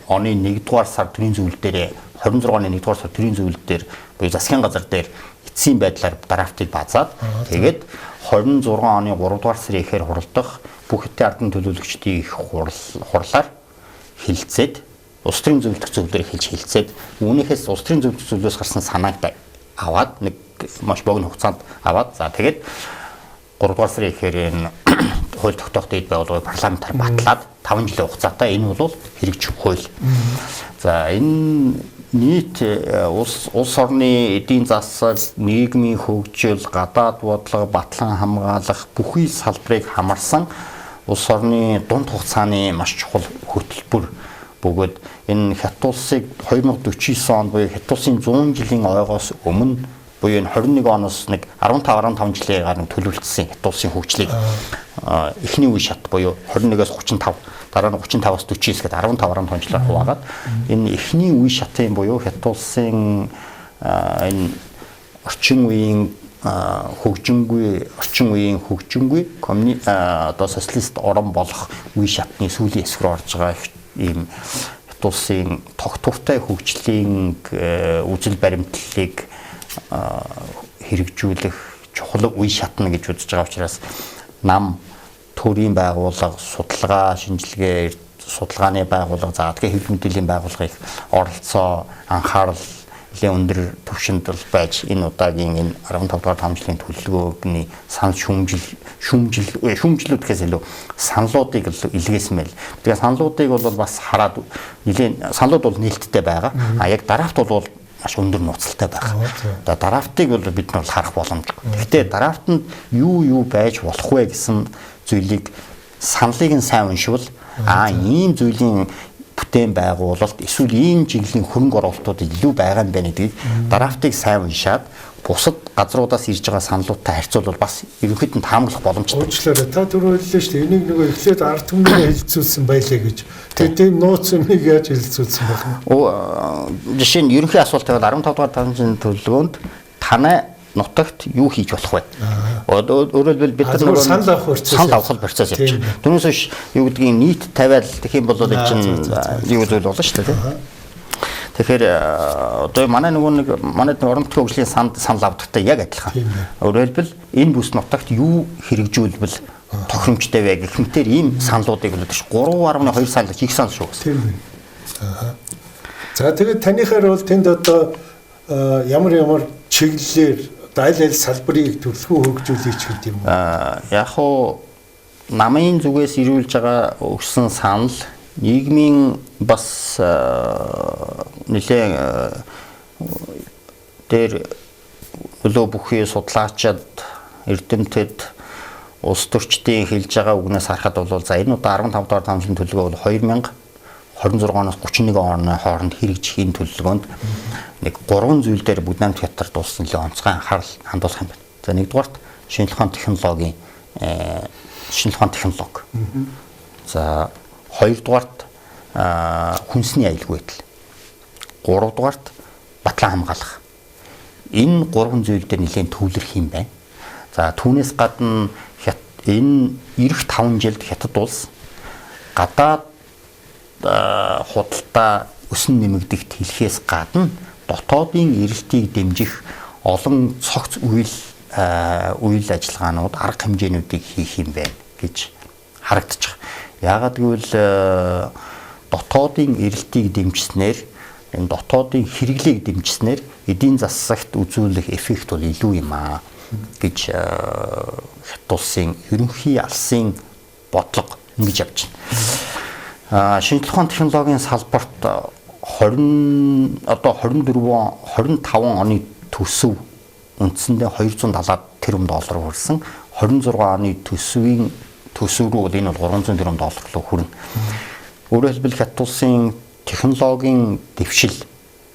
оны 1-р сар төрийн зөвлөл дээр 26 оны 1-р сар төрийн зөвлөл дээр буюу засгийн газар дээр эцсийн байдлаар драфтыг базаад тэгээд 26 оны 3-р сарын ихээр хуралдах бүх хэдийн ардын төлөөлөгчдийн их хурлаар хилцээд улс төрийн зөвлөлт зөвлөлөөр хэлж хилцээд үүнийхээс улс төрийн зөвлөлт зөвлөлөөс гарсан санааг аваад нэг маш богино хугацаанд аваад за тэгээд 3-р сарын ихээр энэ хууль тогтоохтой эд байгууллагыг парламентаар батлаад 5 жилийн хугацаатай энэ бол хэрэгжих хууль. За энэ нийт улс орны эдийн засаг, нийгмийн хөгжил, гадаад бодлого, батлан хамгаалах бүхий салбарыг хамарсан улс орны дунд хугацааны маш чухал хөтөлбөр бөгөөд энэ Хятад улсыг 2049 онд буюу Хятад улсын 100 жилийн ойгоос өмнө буюу энэ 21 оноос нэг 15 жилийн гаруй төлөвлөсөн Хятад улсын хөгжлийг эхний үе шат буюу 21-оос 35 дараа нь 35-аас 49 гээд 15 жилээр хуваагаад энэ эхний үе шатын буюу Хятад улсын энэ орчин үеийн хөгжингүй одоо социалист орон болох үе шатны сүүлийн хэсэг рүү орж байгаа ийм Хятад улсын тогтвортой хөгжлийн үзэл баримтлалыг хэрэгжүүлэх чухал үе шатна гэж үзэж байгаа учраас нам төрийн байгууллага, судалгаа, шинжилгээ, судалгааны байгууллага, за тэгээ хэвлэл мэдээллийн байгууллага их оролцоо, анхаарал нэлээд өндөр түвшинд байж энэ удаагийн энэ 15 дугаар 5 жилийн төлөвлөгөөний санал шүүмжлүүд гэхээс илүү саналуудыг илгээсэн байл. Тэгээ саналуудыг бол бас хараад нэлээд саналууд бол нээлттэй байгаа. А яг драфт бол маш өндөр нууцтай байгаа. Одоо драфтыг бол бид нар харах боломжгүй. Гэхдээ драфтанд юу байж болох вэ гэсэн зүйлийг саналыг нь сайн уншвал ийм зүйлийн бүтээн байгуулалт эсвэл ийм чиглэлийн хөрөнгө оруулалтууд илүү байгаа юм байна гэдгийг драфтыг сайн уншаад бусад газруудаас ирж байгаа саналуудтай харьцуулбал бас ерөнхийд нь таамаглах боломжтой. Уучлаарай, та түрүү хэллээ шүү дээ. Энийг нөгөө эхлээд ард түмнээ хэлэлцүүлсэн байлаа гэж. Тэгээд тийм нууц юмыг яаж хэлэлцүүлсэн байх вэ? Жишээ нь ерөнхий асуулт тавиад 15 дугаар тавцын төлөвлөгөөнд танай нутагт юу хийж болох вэ? Өөрөөр хэлбэл бид нар нөгөө санал авах процесс явж байгаа. Түүнээс биш юу гэдгийг нийт тавиал гэх юм бол энэ чинь юу зүйл болно шүү дээ. Тэгэхээр одоо манай орон нутгийн хөгжлийн санал авдагтай яг адилхан. Өөрөөр хэлбэл энэ бүс нутагт юу хэрэгжүүлбэл тохиромжтой вэ гэх мэтээр ийм саналуудыг болоод ш 3.2 санал их санал шүү. Тийм байна. За тэгээд танихаар бол тэнд одоо ямар чиглэлээр аль салбарыг төлөвлөгөө хөгжүүлэх гэдэг юм уу? Яг хоо намын зүгээс ирүүлж байгаа өгсөн санал нийгмийн бас нэлээд дээр өлөө бүхий судлаачид эрдэмтэд улс төрчдийн хэлж байгаа үгнээс харахад бол за энэ удаа 15 дугаар 5 жилийн төлөвлөгөө бол 2026 оноос 31 оны хооронд хэрэгжихийн төлөвлөгөөнд нэг 3 зүйл дээр Буднамт хятад дууссан нэлээд онцгой анхаарал хандуулах юм байна. За нэгдүгээрт шинжлэх ухааны технологи. За хоёрдугаарт хүнсний аюулгүй байдал. Гуравдугаарт батлан хамгаалах. Энэ 3 зүйл дээр нэлээд төвлөрөх юм байна. За түүнээс гадна энэ эх 5 жилд Хятад улс гадаад худалдаа өсөн нэмэгдэгт хэлхээс гадна дотоодын эрэлтийг дэмжих олон цогц үйл ажиллагаанууд арга хэмжээнүүдийг хийх юм байна гэж харагдчих. Яагаад гэвэл дотоодын эрэлтийг дэмжснээр энэ дотоодын хэрэглээг дэмжснээр эдийн засагт үзүүлэх эффект бол илүү юм аа гэж Хятад улсын ерөнхий алсын бодлого ингэж явж байна. Шинжлэх ухааны технологийн салбарт 25 оны төсөв үндсэндээ 270 тэрбум доллар хүрсэн. 26 оны төсөв рүү энэ бол 300 тэрбум доллар руу хүрнэ. Өөрөөр хэлбэл Хятад улсын технологийн дэвшил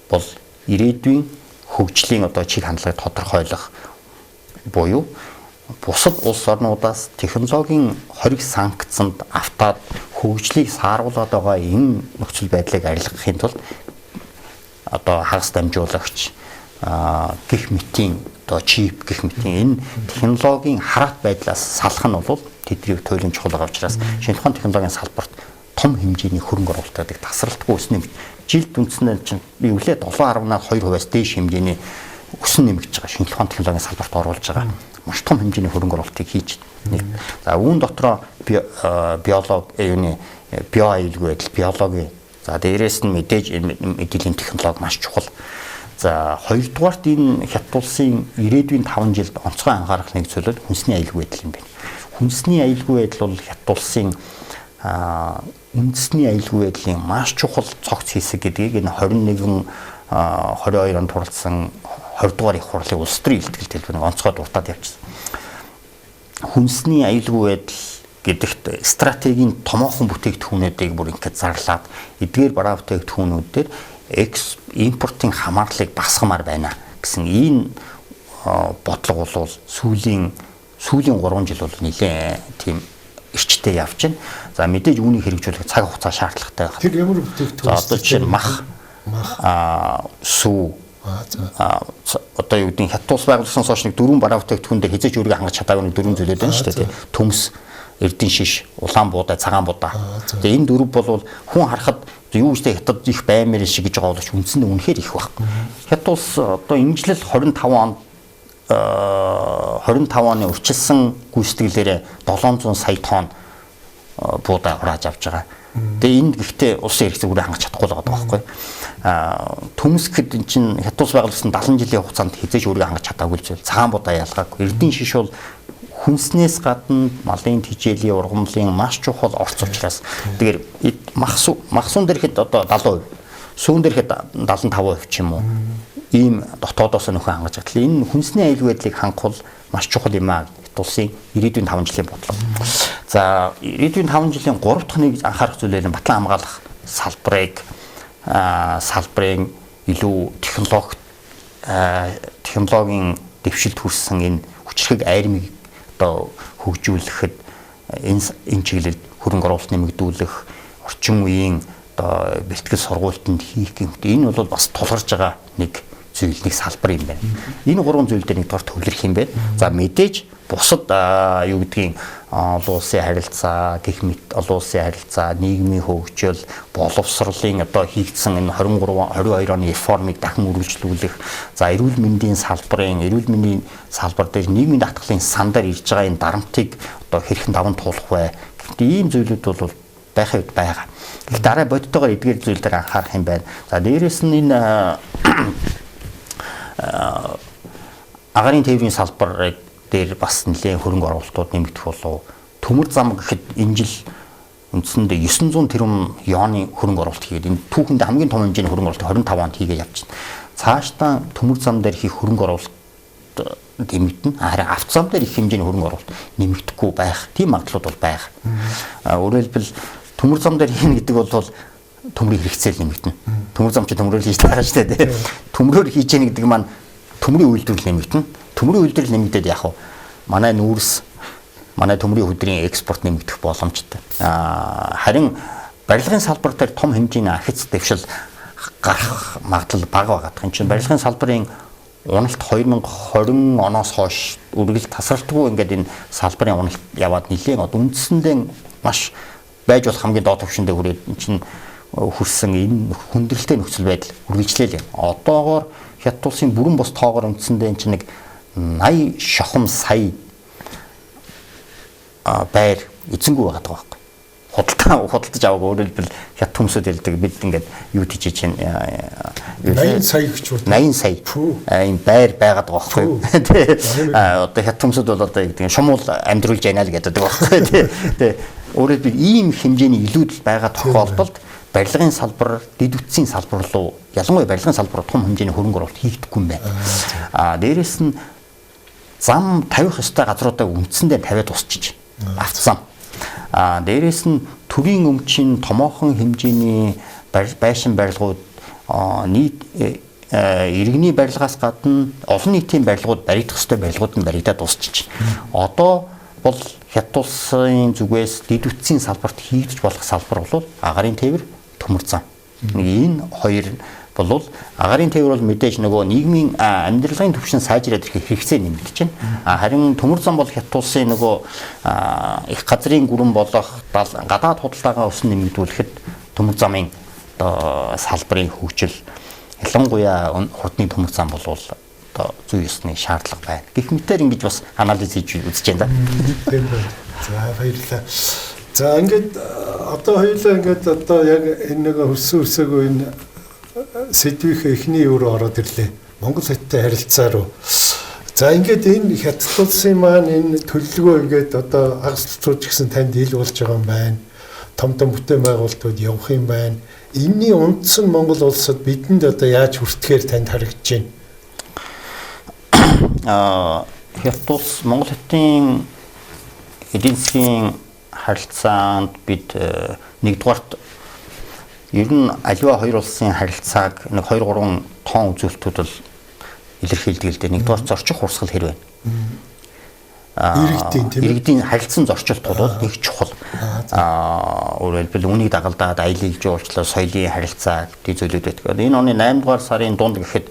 бол ирээдүйн хөгжлийн одоо чиг хандлагыг тодорхойлох буюу бусад улс орнуудаас технологийн хориг санкцанд автаад хөгжлийг сааруулад байгаа энэ нөхцөл байдлыг арилгахын тулд одоо хагас дамжуулагч гэх мэтийн одоо чип гэх мэтийн энэ технологийн хараат байдлаас салах нь бол тэднийг туйлын чухал байгаа учраас шинэ ухааны технологийн салбарт том хэмжээний хөрөнгө оруулалт гэдэг тасралтгүй өснө нэмж жилд үндснээр чинь би үлээ 7.2%-аас дээш хэмжээний өсөн нэмэгдэж байгаа шинэ ухааны технологийн салбарт оруулж байгаа маш том хэмжээний хөрөнгө оруулалтыг хийж байна. За үүн дотроо биологи биоаюулгүй байдал биологи за дээрээс нь мэдээж мэдээллийн технологи маш чухал. За хоёрдугаарт энэ хятад улсын ирээдүйн 5 жилд онцгой анхаарах нэг зүйл бол хүнсний аюулгүй байдал юм байна. Хүнсний аюулгүй байдал бол хятад улсын үндэсний аюулгүй байдлын маш чухал цогц хэсэг гэдгийг энэ 22 онд туралдсан 20 дугаар их хурлын улс төрийн илтгэл хэлбэр онцгой дуртад явчихсан. Хүнсний аюулгүй байдал гэдэгт стратегийн томоохон бүтээгдэхүүнүүдийг бүр ингээд зарлаад эдгээр бараа бүтээгдэхүүнүүд дээр импортын хамаарлыг багасгамаар байна гэсэн энэ бодлого бол сүүлийн 3 жил бол нэлээд тийм эрчтэй явж байна. За мэдээж үүнийг хэрэгжүүлэх цаг хугацаа шаардлагатай байна. Тэр ямар бүтээгдэхүүн? За одоо жишээ нь мах сүү одоо юу гэдэг нь хятад улс байгуулсан сошны 4 бараа бүтээгдэхүүн дээр хязгаарч өөрийгөө хангаж чадаагүй 4 зүйлээд байна шүү дээ. Төмс, эрдэн шиш, улаан буудаа, цагаан буудаа. Тэгээ энэ дөрв бол хүн харахад юу гэжтэй хятад их баймаар шиг гэж байгаа боловч үндсэндээ үнэхээр их баг. Хятад улс одоо ингэжлэл 25 оны урьдчилсан гүйцэтгэлээрээ 700 сая тонн буудаа хурааж авч байгаа. Тэгээ энэ гэхдээ улсын хэрэгцээг үрээ хангаж чадахгүй л байгаа байхгүй. Төмс гэд эн чинь хятад улс байгуулсан 70 жилийн хугацаанд хязгаарч өөрийгөө хангаж чадаагүй зүйл. Цагаан буудаа ялгаагүй. Эрдэн шиш бол хүнснээс гадна малын тэжээлийн ургамлын маш чухал орц учраас тэгэхээр махсуун дээрхэд одоо 70%, сүүн дээрхэд 75% ч юм уу. Ийм дотоодоос нөхөн хангаж байгаа. Энэ хүнсний аюулгүй байдлыг хангах бол маш чухал юм аа. Улсын ирээдүйн 5 жилийн бодлого. За ирээдүйн 5 жилийн 3 дахь нэг анхаарах зүйл нь батлан хамгаалах салбарын илүү технологийн дэвшилд хүрсэн энэ хүчрхэг айрмыг одоо хөгжүүлэхэд энэ чиглэлд хөрөнгө оруулалт нэмэгдүүлэх орчин үеийн одоо бэлтгэл сургуультанд хийх гэмт энэ бол бас тулгарч байгаа нэг зүйл нэг салбар юм байна. Энэ 3 зүйл дээр нэг дор төвлөрөх юм байна. За мэдээж бусад юу гэдгийг олон улсын харилцаа, гэх мэт олон улсын харилцаа, нийгмийн хөгжил, боловсролын одоо хийгдсэн энэ 22 оны реформыг дахин үргэлжлүүлэх, за эрүүл мэндийн салбар дээр нийгмийн даатгалын сандар ирж байгаа энэ дарамтыг одоо хэрхэн даван туулах вэ? Гэхдээ ийм зүйлүүд бол байхад байгаа. Гэхдээ дараа бодтойгоор эдгээр зүйл дээр анхаарах юм байна. За дээрээс нь энэ агаарын тээврийн салбарыг дээр бас нэлээд хөрөнгө оруулалтууд нэмэгдэх болов. Төмөр зам гэхэд энэ жил үндсэндээ 900 тэрбум юаны хөрөнгө оруулалт хийгээд энэ түүхэнд хамгийн том хэмжээний хөрөнгө оруулалт 25 онд хийгээд явчихна. Цаашдаа төмөр зам дээр хийх хөрөнгө оруулалт нэмэгдэнэ. Харин авто зам дээр их хэмжээний хөрөнгө оруулалт нэмэгдэхгүй байх. Тийм магадлал бол байх. Өөрөөр хэлбэл төмөр зам дээр хийнэ гэдэг бол төмрийн хэрэгцээ нэмэгдэнэ. Төмөр зам чи төмрөөр хийж байгаа шүү дээ. Төмрөөр хийж яах гэдэг маань төмрийн үйлдвэрлэл нэмэгдэнэ. Төмрийн үйлдвэрлэл нэмэгдээд яг манай нүүрс манай төмрийн хөдрийн экспорт нэмэгдэх боломжтой. Харин барилгын салбар дээр том хэмжээний ахиц дэвшил гарах магадлал бага байгаа. Энэ чинь барилгын салбарын уналт 2020 оноос хойш үргэлж тасралтгүй ингээд энэ салбарын уналт яваад нэлээд үндсэндээ маш байж болох хамгийн доод түвшиндээ хүрээд энэ чинь хүрсэн энэ хүндрэлтэй нөхцөл байдал үргэлжлээл юм. Одоогоор хятад улсын бүрэн бус тоогоор үндсэндээ энэ чинь нэг 80 шохом сая байр эзэнгүй байгаа байхгүй. Худалдаж аваагүй өөрөөр хэлбэл хятад хүмүүсд ярьдаг бид ингээд юу тийж чинь 80 сая гэж үү? 80 сая. Энэ байр байгаад байгаа байхгүй. Тэ одоо хятад хүмүүсд бол одоо гэдэг шумуул амьдруулж яана л гэдэг байхгүй. Тэ өөрөөр хэлбэл ийм хэмжээний илүүдэл байгаа тохиолдолд барилгын салбар, дэд үтсийн салбар руу ялангуяа барилгын салбар том хэмжээний хөрөнгө оруулалт хийгдэхгүй юм байна. Дээрээс нь зам тавих ёстой газруудаа үндсэндээ тавиад усчиж автсан. Дээрээс нь төрийн өмчийн томоохон хэмжээний байшин барилгууд нийт иргэний барилгаас гадна олон нийтийн барилгууд баригдах ёстой барилгууд нь баригдаад дуусчих. Одоо бол Хятад улсын зүгээс дэд үтсийн салбарт хийгдэж болох салбар бол агарын тээвэр, төмөр зам. Энэ хоёр бол агарын тээвэр бол мэдээж нөгөө нийгмийн амьдралын түвшин сайжраад ирэх хэрэгцээ нэмэгдэж байна. Харин төмөр зам бол Хятад улсын нөгөө их газрын гүрэн болох гадаад худалдаагаа өсөн нэмэгдүүлэхэд төмөр замын салбарын хөгжил ялангуяа хурдны төмөр зам бол одоо зүй ёсны шаардлага байна. Гэх мэтээр ингэж бас анализ хийж үзэж байна да. Тийм байна. За баярлалаа. За ингээд одоо хоёулаа ингээд одоо яг энэ нэг хөрсөөгөө энэ сэдвийн эхний юу руу ороод ирлээ. Монгол Хятадтай харилцаа руу. За ингээд энэ Хятад улсын маань энэ төлөвлөгөө ингээд одоо хагас цууч гэсэн танд ил болж байгаа юм байна. Том бүтээн байгуулалтууд явах юм байна. Энийн үндсэн Монгол улсад бидэнд одоо яаж хүртэхээр танд харагдаж байна? Хятад улс Монгол Хятадын эдийн засгийн харилцаанд бид нэгдүгээрт ер нь аливаа хоёр улсын харилцааг нэг 2-3 тоон үзүүлэлтүүд бол илэрхийлдэг л дээ. Нэгдүгээр зорчих урсгал хэрэг байна. Иргэдийн харилцан зорчилтууд бол их чухал. Өөрөөр хэлбэл үүнийг дагалдаад аялал жуулчлал, соёлын харилцаа гэдэг зүйлүүд байдаг. Энэ оны 8 дугаар сарын дунд гэхэд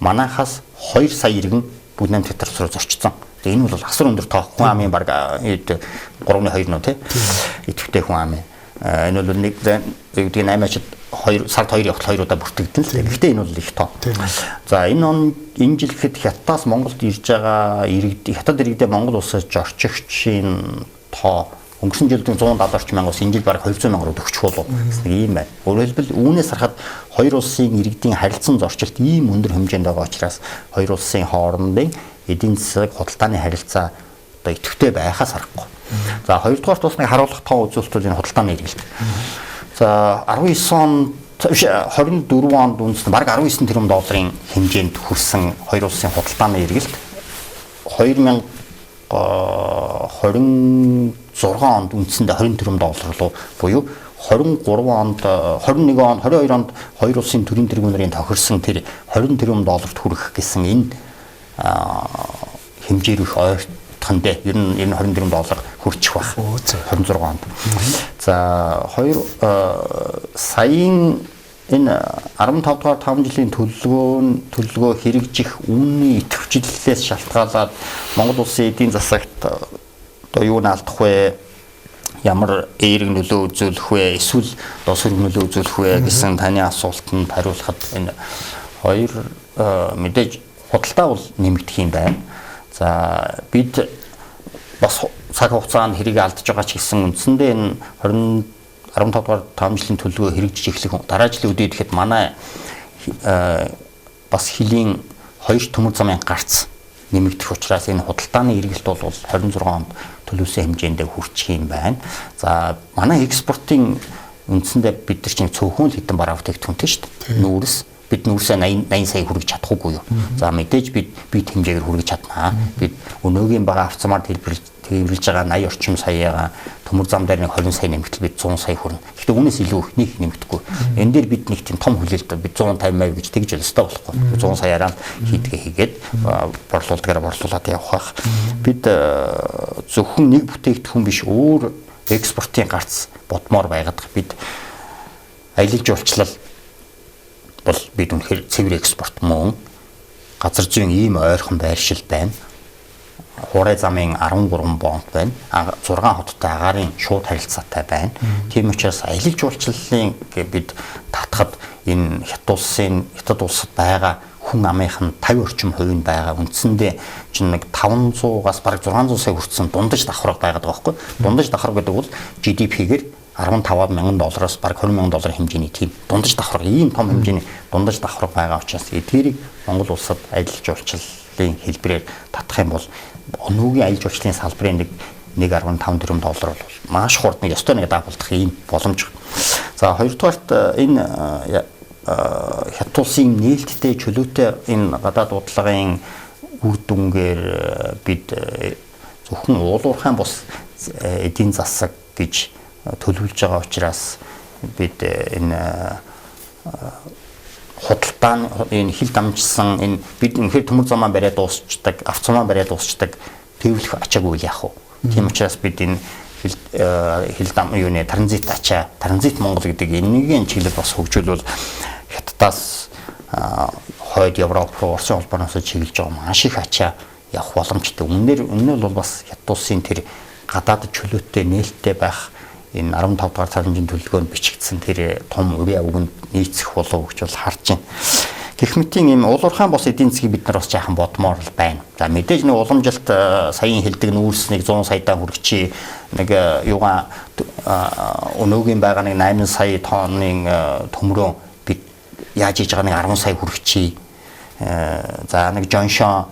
манайхаас 2 сая иргэн Бүгднам театрт руу зорчсон. Энэ бол асар өндөр тоо. Хүн амын баг 3.2 нөө тий. Идэвхтэй хүн амын. Энэ бол нэг гэдэг 8-ачд 2 сард 2 явахад 2 удаа бүртгэгдэн л. Гэхдээ энэ бол их тоо. За энэ жил гэхэд Хятадаас Монголд ирж байгаа Хятад иргэдээ Монгол улсад зорчигчийн тоо өнгөрсөн жилд 170 орчим мянгаас энэ жил бараг 200 мянгаар өгч болов. Ийм байна. Өөрөөр хэлбэл үүнээс харахад хоёр улсын иргэдийн харилцан зорчилт ийм өндөр хэмжээнд байгаа учраас хоёр улсын хоорондын эдийн засаг худалдааны харилцаа одоо идэвхтэй байхаас харахгүй. За хоёрдугаар тусны харуулах тоо үзүүлэлтүүд энэ худалдааны эргэлт. За 19 он 24 онд үндэслэн бараг 19 тэрбум долларын хэмжээнд хүрсэн хоёр улсын худалдааны эргэлт 2026 онд үндсэндээ 20 тэрбум доллар руу буюу 23 онд 21 он 22 онд хоёр улсын төрийн тэргүүнэрийн тохирсон тэр 20 тэрбум долларт хүрэх гэсэн энэ хэмжээр их ойртохондээ ер нь 20 тэрбум доллар хүрчих баг 26 онд. За 2 саяын энэ 15 дугаар 5 жилийн төлөвлөгөө хэрэгжих үнийн идэвхжиллээс шалтгаалаад Монгол улсын эдийн засагт одоо юу наалдах вэ? Ямар эерэг нөлөө үзүүлэх вэ? Эсвэл досгор нөлөө үзүүлэх вэ гэсэн таны асуултанд хариулахад энэ хоёр мэдээж худалдаа бол нэмэгдэх юм байна. За бид бас цаг хугацаанд хэрэг алдж байгаа ч гэсэн үндсэндээ энэ 15 дугаар 5 жилийн төлөвлөгөө хэрэгжиж эхлэх дараа жилийн үдээд ихэд манай бас хилийн 2 төмөр замын гарц нэмэгдэх учраас энэ худалдааны эргэлт бол 26 онд төлөвлөсөн хэмжээндээ хүрчих юм байна. За манай экспортын үндсэндээ бид нар чинь цөөхөн л хэдэн бараа бүтээгдэхүүнтэй шүү дээ. Нүүрс бид нүүрсээ 80 сая хүргэж чадахгүй юу. За мэдээж бид хэмжээгээр хүргэж чаднаа. Бид өнөөгийн бага авцмаар тэлбэрлэж байгаа 80 орчим саяга төмөр зам дээр нэг 20 сая нэмэгдэл бид 100 сая хүрнэ. Гэхдээ үүнээс илүү их нэмэгдэхгүй. Энэ дээр бид нэг тийм том хүлээлт бид 150% гэж тэгж өлстэй болохгүй. 100 саяараа хийдгээ хийгээд борлуулдгаараа борлуулад явах. Бид зөвхөн нэг бүтээгдэхүүн биш өөр экспортын гарц бодмоор байгаад бид аялал жуулчлал бол бид үнэхээр цэвэр экспорт мөн газар зүйн ийм ойрхон байршил байна. Хуурай замын 13 бонд байна. 6 хоттой агаарын шууд харилцаатай байна. Тийм учраас аялал жуулчлалын бид татхад энэ Хятад улсад байгаа хүн амынх нь 50 орчим хувийн байгаа. Үндсэндээ чинь нэг 500-аас бараг 600 сая хүрсэн дундаж давхарга байгаад байгаа байхгүй. Дундаж давхарга гэдэг бол GDP-гээр 15 мянган доллароос бараг 20 мянган долларын хэмжээний тийм дундаж давхарга ийм том хэмжээний дундаж давхарга байгаа учраас эдгээрийг Монгол улсад аялал жуулчлалын хэлбэрээр татах юм бол өнөөгийн аялал жуулчлалын салбарын 1.5 тэрбум доллар бол маш хурд нэг ёстой нэг даавуулдах ийм боломж. За хоёрдугаарт энэ Хятад улсын нээлттэй чөлөөтэй энэ гадаад удалгын үр дүнгээр бид зөвхөн уулуурхайн бус эдийн засаг гэж төлөвлөж байгаа учраас бид энэ худалдаа энэ хил дамжсан энэ бид үнэхээр төмөр замаа бариад дуусчдаг, авто замаа бариад дуусчдаг төвлөх ачаагүй яах вэ? Тийм учраас бид энэ хил дам юуны транзит ачаа, транзит Монгол гэдэг энэгийн чиглэл бас хөгжүүлвэл Хятадаас хойд Европ руу Оросын холбооноос чиглэж байгаа маш их ачаа явах боломжтой. Үнээр бол бас Хятад улсын тэр гадаад чөлөөтэй нээлттэй байх энэ 15 дугаар цалин хэмжээний төлөвлөгөөнд бичигдсэн тэр том үе авганд нийцэх болов гэж бол харж байна. Гэх мэтийн ийм уулуурхаан бос эдийн засгийг бид нар бас жаахан бодмоор л байна. За мэдээж нэг уламжилт саяын хэлдэг нүүрснийг 100 саядан хүргэчи нэг юугаа өнөөгийн байгаа нэг 8 сая тонны төмрөө бид яаж хийж байгаа нэг 10 сая хүргэчи. За нэг Жоншон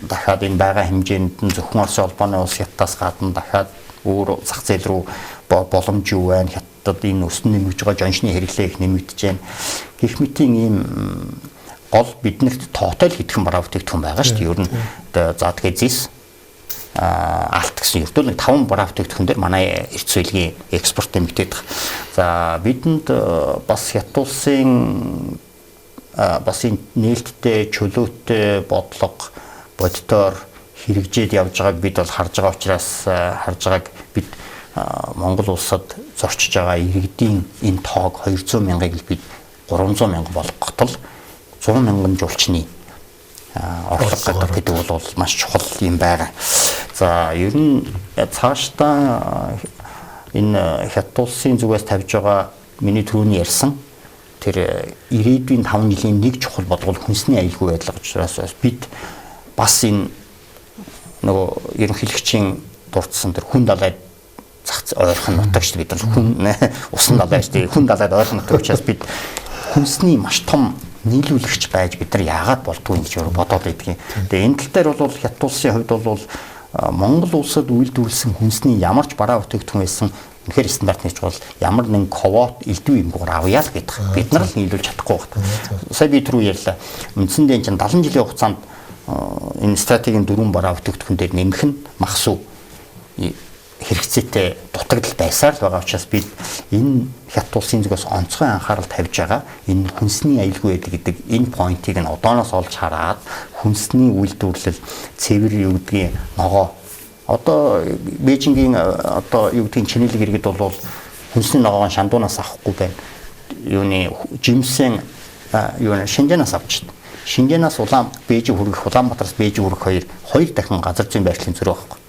дахиад энэ байгаа хэмжээнд нь зөвхөн Оросын холбооны улс Хятадаас гадна дахиад өөр зах зээл рүү боломж юу байна? Хятадд энэ өснө нэмж байгаа жоншны хэрэглээ их нэмэгдэж байна. Гэх мэтийн ийм гол биднэрт тоотой л хэдхэн бараа бүтээгдэхүүн байгаа шүү дээ. Ер нь за тэгээ зис алт гэсэн ердөө нэг 5 бараа бүтээгдэхүүн дээр манай эрдэс соёлын экспорт нэмэгдээд байгаа. За бидэнд бас Хятад улсын бас энэ нээлттэй чөлөөтэй бодлого боддоор хэрэгжээд явж байгааг бид бол харж байгаа учраас харж байгааг бид Монгол улсад зорчиж байгаа иргэдийн энэ тоог 200 мянгыг л бид 300 мянга болгоход л 100 мянган жуулчны орлого гэдэг бол маш чухал юм байна. За ер нь цаашдаа энэ Хятад улсын зүгээс тавьж байгаа миний түрүүний ярьсан тэр ирээдүйн 5 жилийн нэг чухал бодгол хүнсний аюулгүй байдал учраас бид бас энэ нөгөө ерөнхийлөгчийн дурдсан тэр хүн далайд ойрхон нутаг шүү дээ. Бид хүн усан далай шүү дээ. Хүн далайд ойрхон нутаг учраас бид хүнсний маш том нийлүүлэгч байж бид нар яагаад болдгүй юм гэж бодоод байдгийн. Тэгээ энэ тал дээр бол Хятад улсын хувьд бол Монгол улсад үйлдвэрлэсэн хүнсний ямар ч бараа бүтээгдэхүүн байсан үнэхээр стандарт нэгж бол ямар нэгэн квот элдв юмгоор авъя л гэдэг. Бид нар л нийлүүлж чадахгүй байна. Сая би түрүү ярьлаа. Үндсэндээ энэ 70 жилийн хугацаанд энэ стратегийн 4 бараа бүтээгдэхүүн дээр нэмэх нь махсуу хэрэгцээтэй дутагдал байсаар л байгаа учраас бид энэ Хятад улсын зүгээс онцгой анхаарал тавьж байгаа энэ хүнсний аюулгүй байдал гэдэг энэ поинтыг нь одооноос олж хараад хүнсний үйлдвэрлэл цэвэр юу гэдгийг ногоо одоо Бээжингийн одоо юу гэдгийг чинэлэг иргэд бол хүнсний ногоон шандуунаас авахгүй байна. Юуны жимсэн юуны Шинжаанаас авч байна. Шинжаанаас Бээжин хүргэх Улаанбаатараас Бээжин хүргэх хоёр дахин газар зүйн байрлалын зөрүү байхгүй.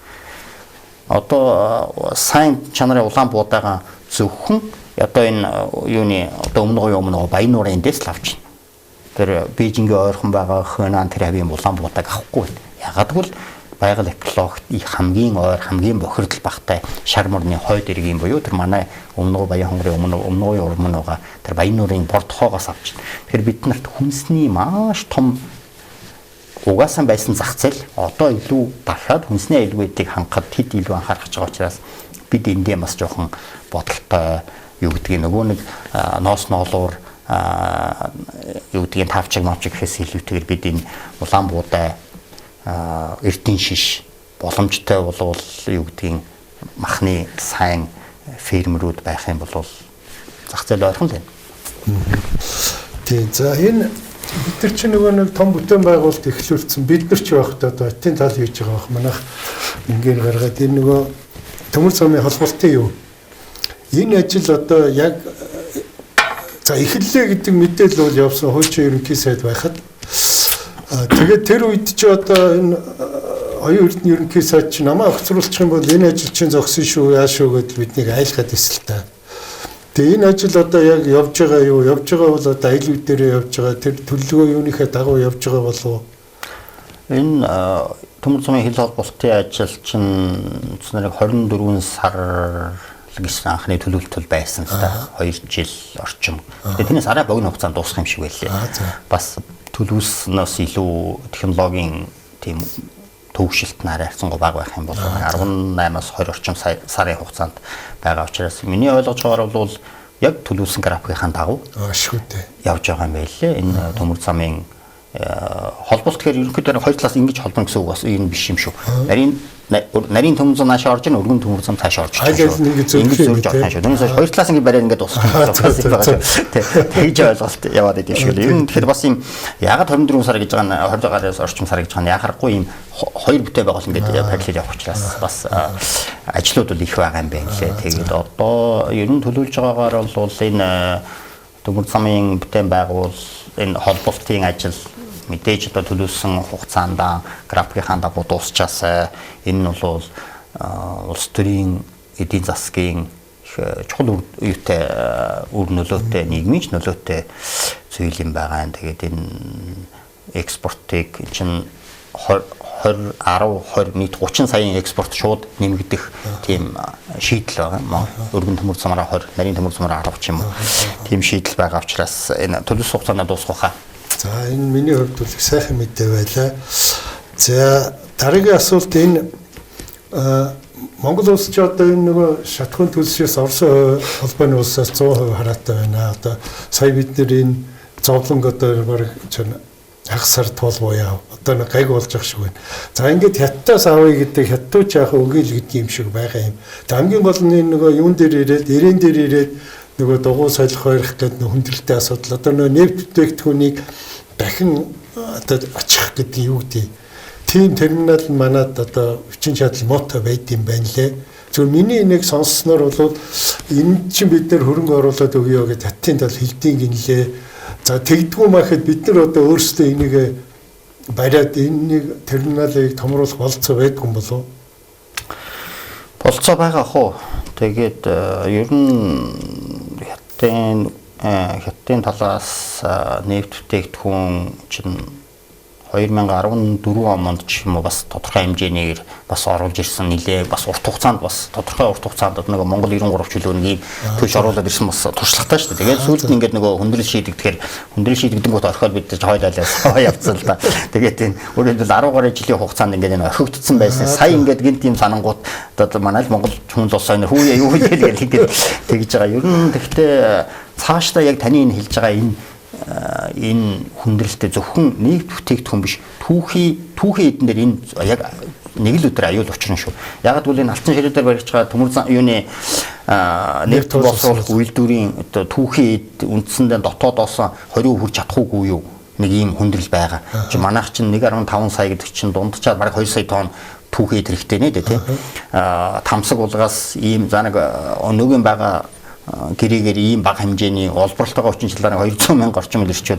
Одоо сайн чанарын улаан буудаага зөвхөн одоо энэ юуны одоо өмнө Баянуурын эндээс л авч байна. Тэр Бээжингийн ойрхон байгаа Хөнан тэр хавийн улаан буудааг авахгүй байна. Ягаад гэвэл байгаль экологт хамгийн ойр хамгийн бохирдол багтай шар мөрний хойд иргэн буюу тэр манай өмнө Баян хонгорын өмнө байгаа тэр Баянуурын бордхоогоос авч байна. Тэгэхээр бид нарт хүнсний маш том угаасан байсан зах зээл одоо илүү дахиад хүнсний аюулгүйдийг хангахад хэд илүү анхаарах гэж байгаа учраас бид эндээ бас жоохон бодолтой юу гэдгийг нөгөө нэг ноос ноолуур юу гэдгийг тавчиг мавчиг гэхээс илүүтэйгээр бид энэ улаан буудай эрдийн шиш боломжтой болвол юу гэдгийг махны сайн фермерүүд байх юм бол зах зээл ойрхон л байна. Тийм за энэ бид нар чи нөгөө нэг том бүтээн байгуулалт эхлүүлсэн бид нар ч байхдаа одоо эдийн тал хийж байгаа бох манайх ингээр гаргаад энэ нөгөө төмөр замын холболтын юу энэ ажил одоо яг за эхэллээ гэдэг мэдээлэл бол явсан хуучин ерөнхий сайд байхад тэгээд тэр үед чи одоо энэ оюун эрдэнэ ерөнхий сайд чи намаа огцруулчих юм бол энэ ажил чинь зогсон шүү яа шүү гэдэл биднийг айлхаад ирсэн л та. Тэгээ энэ ажил одоо яг явж байгаа юу? Явж байгаа бол одоо аюулгүй дээрээ явж байгаа. Тэр төлөвлөгөө юуныхээ дагуу явж байгаа болов уу? Энэ төмөр замын хил холболтын ажил чинь цэцнэрэг 24 сар гэсэн анхны төлөвлөлт байсан л да. 2 жил орчим. Тэгээ тэрнээс арай богино хугацаанд дуусах юм шиг байлээ. Бас төлөвлөснөөс илүү технологийн тийм төвшилт нь арай харьцангуй бага байх юм бол 18-аас 20 орчим сарын хугацаанд байгаа учраас миний ойлгож байгаагаар бол яг төлөвлөсөн графикийн дагуу шүү дээ явж байгаа юм байлээ. Энэ төмөр замын холболт гэхээр ерөнхийдөө хоёр талаас ингэж холбоно гэсэн үг бас энэ биш юм шүү. Нарийн нарийн төмөрзөн нааш орж ийн өргөн төмөрзөн цааш орж байгаа шүү. Ингэж зорж байгаа шүү. Түүнээс хоёр талаас ингэ бариад ингэ дуусах юм байгаа шүү. Тэгж ойлголт яваад идэв шүү. Ер нь тэгэхээр бас юм ягаад 24 сар гэж байгаа нь 20 гараас орчим сар гэж байгаа нь яхахгүй юм хоёр бүтээл байгуул ингэ параллел явах учраас бас ажлууд бол их байгаа юм байна лээ. Тэгээд одоо ер нь төлөвлөж байгаагаар бол энэ төмөр замын бүтээн байгуул энэ холболтын ажил мэдээж одоо төлөвлөсөн хугацаанд графикийн дагуу дуусчаас энэ нь бол улс төрийн эдийн засгийн чухал үетэй үр нөлөөтэй нийгмийн нөлөөтэй зүйл юм байгаа. Тэгээд энэ экспортыг чинь 20 нийт 30 саяын экспорт шууд нэмэгдэх тийм шийдэл байгаа. Өргөн төмөр замаараа 20, нарийн төмөр замаараа 10 ч юм уу. Тийм шийдэл байгаа учраас энэ төлөвлөсөн хугацаанд дуусгах хаа. За энэ миний хувьд бол их сайхан мэдээ байлаа. За дараагийн асуулт энэ Монгол улс ч одоо энэ нөгөө шатхуун төлсөөс Оросын холбооны улсаас 100% хараатай байна. Одоо сая бид нэр энэ зовлонг одоо баг хагасар тулгуу яав. Одоо нэг гайг болж ах шиг байна. За ингээд хятадаас авъя гэдэг хятадч яах өгөөл гэдэг юм шиг байгаа юм. Хамгийн гол нь нөгөө юун дээр ирээд, ирээн дээр ирээд нөгөө дугуй солих хоёрох гэдэг хүндрэлтэй асуудал. Одоо нөгөө нефт бүтээгдэхүүнийг дахин одоо очих гэдэг юу гэдэг. Тийм терминал нь манад одоо хүчин чадал мото байд юм байна лээ. Зөв миний энийг сонссноор бол энэ чинь бид нэр хөрөнгө оруулаад өгье гэж хаттын тал хэлдэг гинлээ. За тэгдгүү махад бид нар одоо өөрсдөө энийг бариад энэ терминалыг томруулах болцоо байдгүй юм болов уу? Болцоо байгаа хөө. Тэгээд ер нь хятадын талаас нефт бүтээгдэхүүн чинь 2014 онд ч юм уу бас тодорхой хэмжээгээр бас оруулж ирсэн нэлээ бас урт хугацаанд бас тодорхой урт хугацаанд нөгөө Монгол 93 чөлөөний төлж оруулаад ирсэн бас туршлагатай шүү дээ. Тэгээд сүүлд нь ингээд нөгөө хүндрэл шийдэгдэхээр хүндрэл шийдэгдэнгүүт орхиод бид хойлоолаа явцсан л да. Тэгээд энэ өөрөөр хэлбэл 10 гаруй жилийн хугацаанд ингээд энэ орхигдсон байсан. Сая ингээд гинт юм санангууд одоо манай Монгол хүн улс ойнор хүүе юу гэдэг ингээд тэгж байгаа. Ер нь тэгтээ цаашдаа яг таны энэ хэлж байгаа энэ хүндрэлтэй зөвхөн нефт бүтээгдэхүүн биш түүхийн эдэн дээр энэ яг нэг л өдөр аюул учрна шүү. Яг гэвэл энэ алтан ширээ дээр барьж байгаа төмөр юуны нефт боловсруулах үйлдвэрийн одоо түүхийн эд үндсэндээ дотоодоос 20% хүрч чадахгүй юу? Нэг ийм хүндрэл байгаа. Чи манайх чинь 1.5 сая гэдэг чинь дундчаад бараг 2 сая тонн түүхийн эд хэрэгтэй нэ тий. Тамсаг булгаас ийм за нэг өнөөгийн байгаа гэрээгээр ийм бага хэмжээний олборлолтойгоо 30 жилээр 200 мянга орчим ирчүүд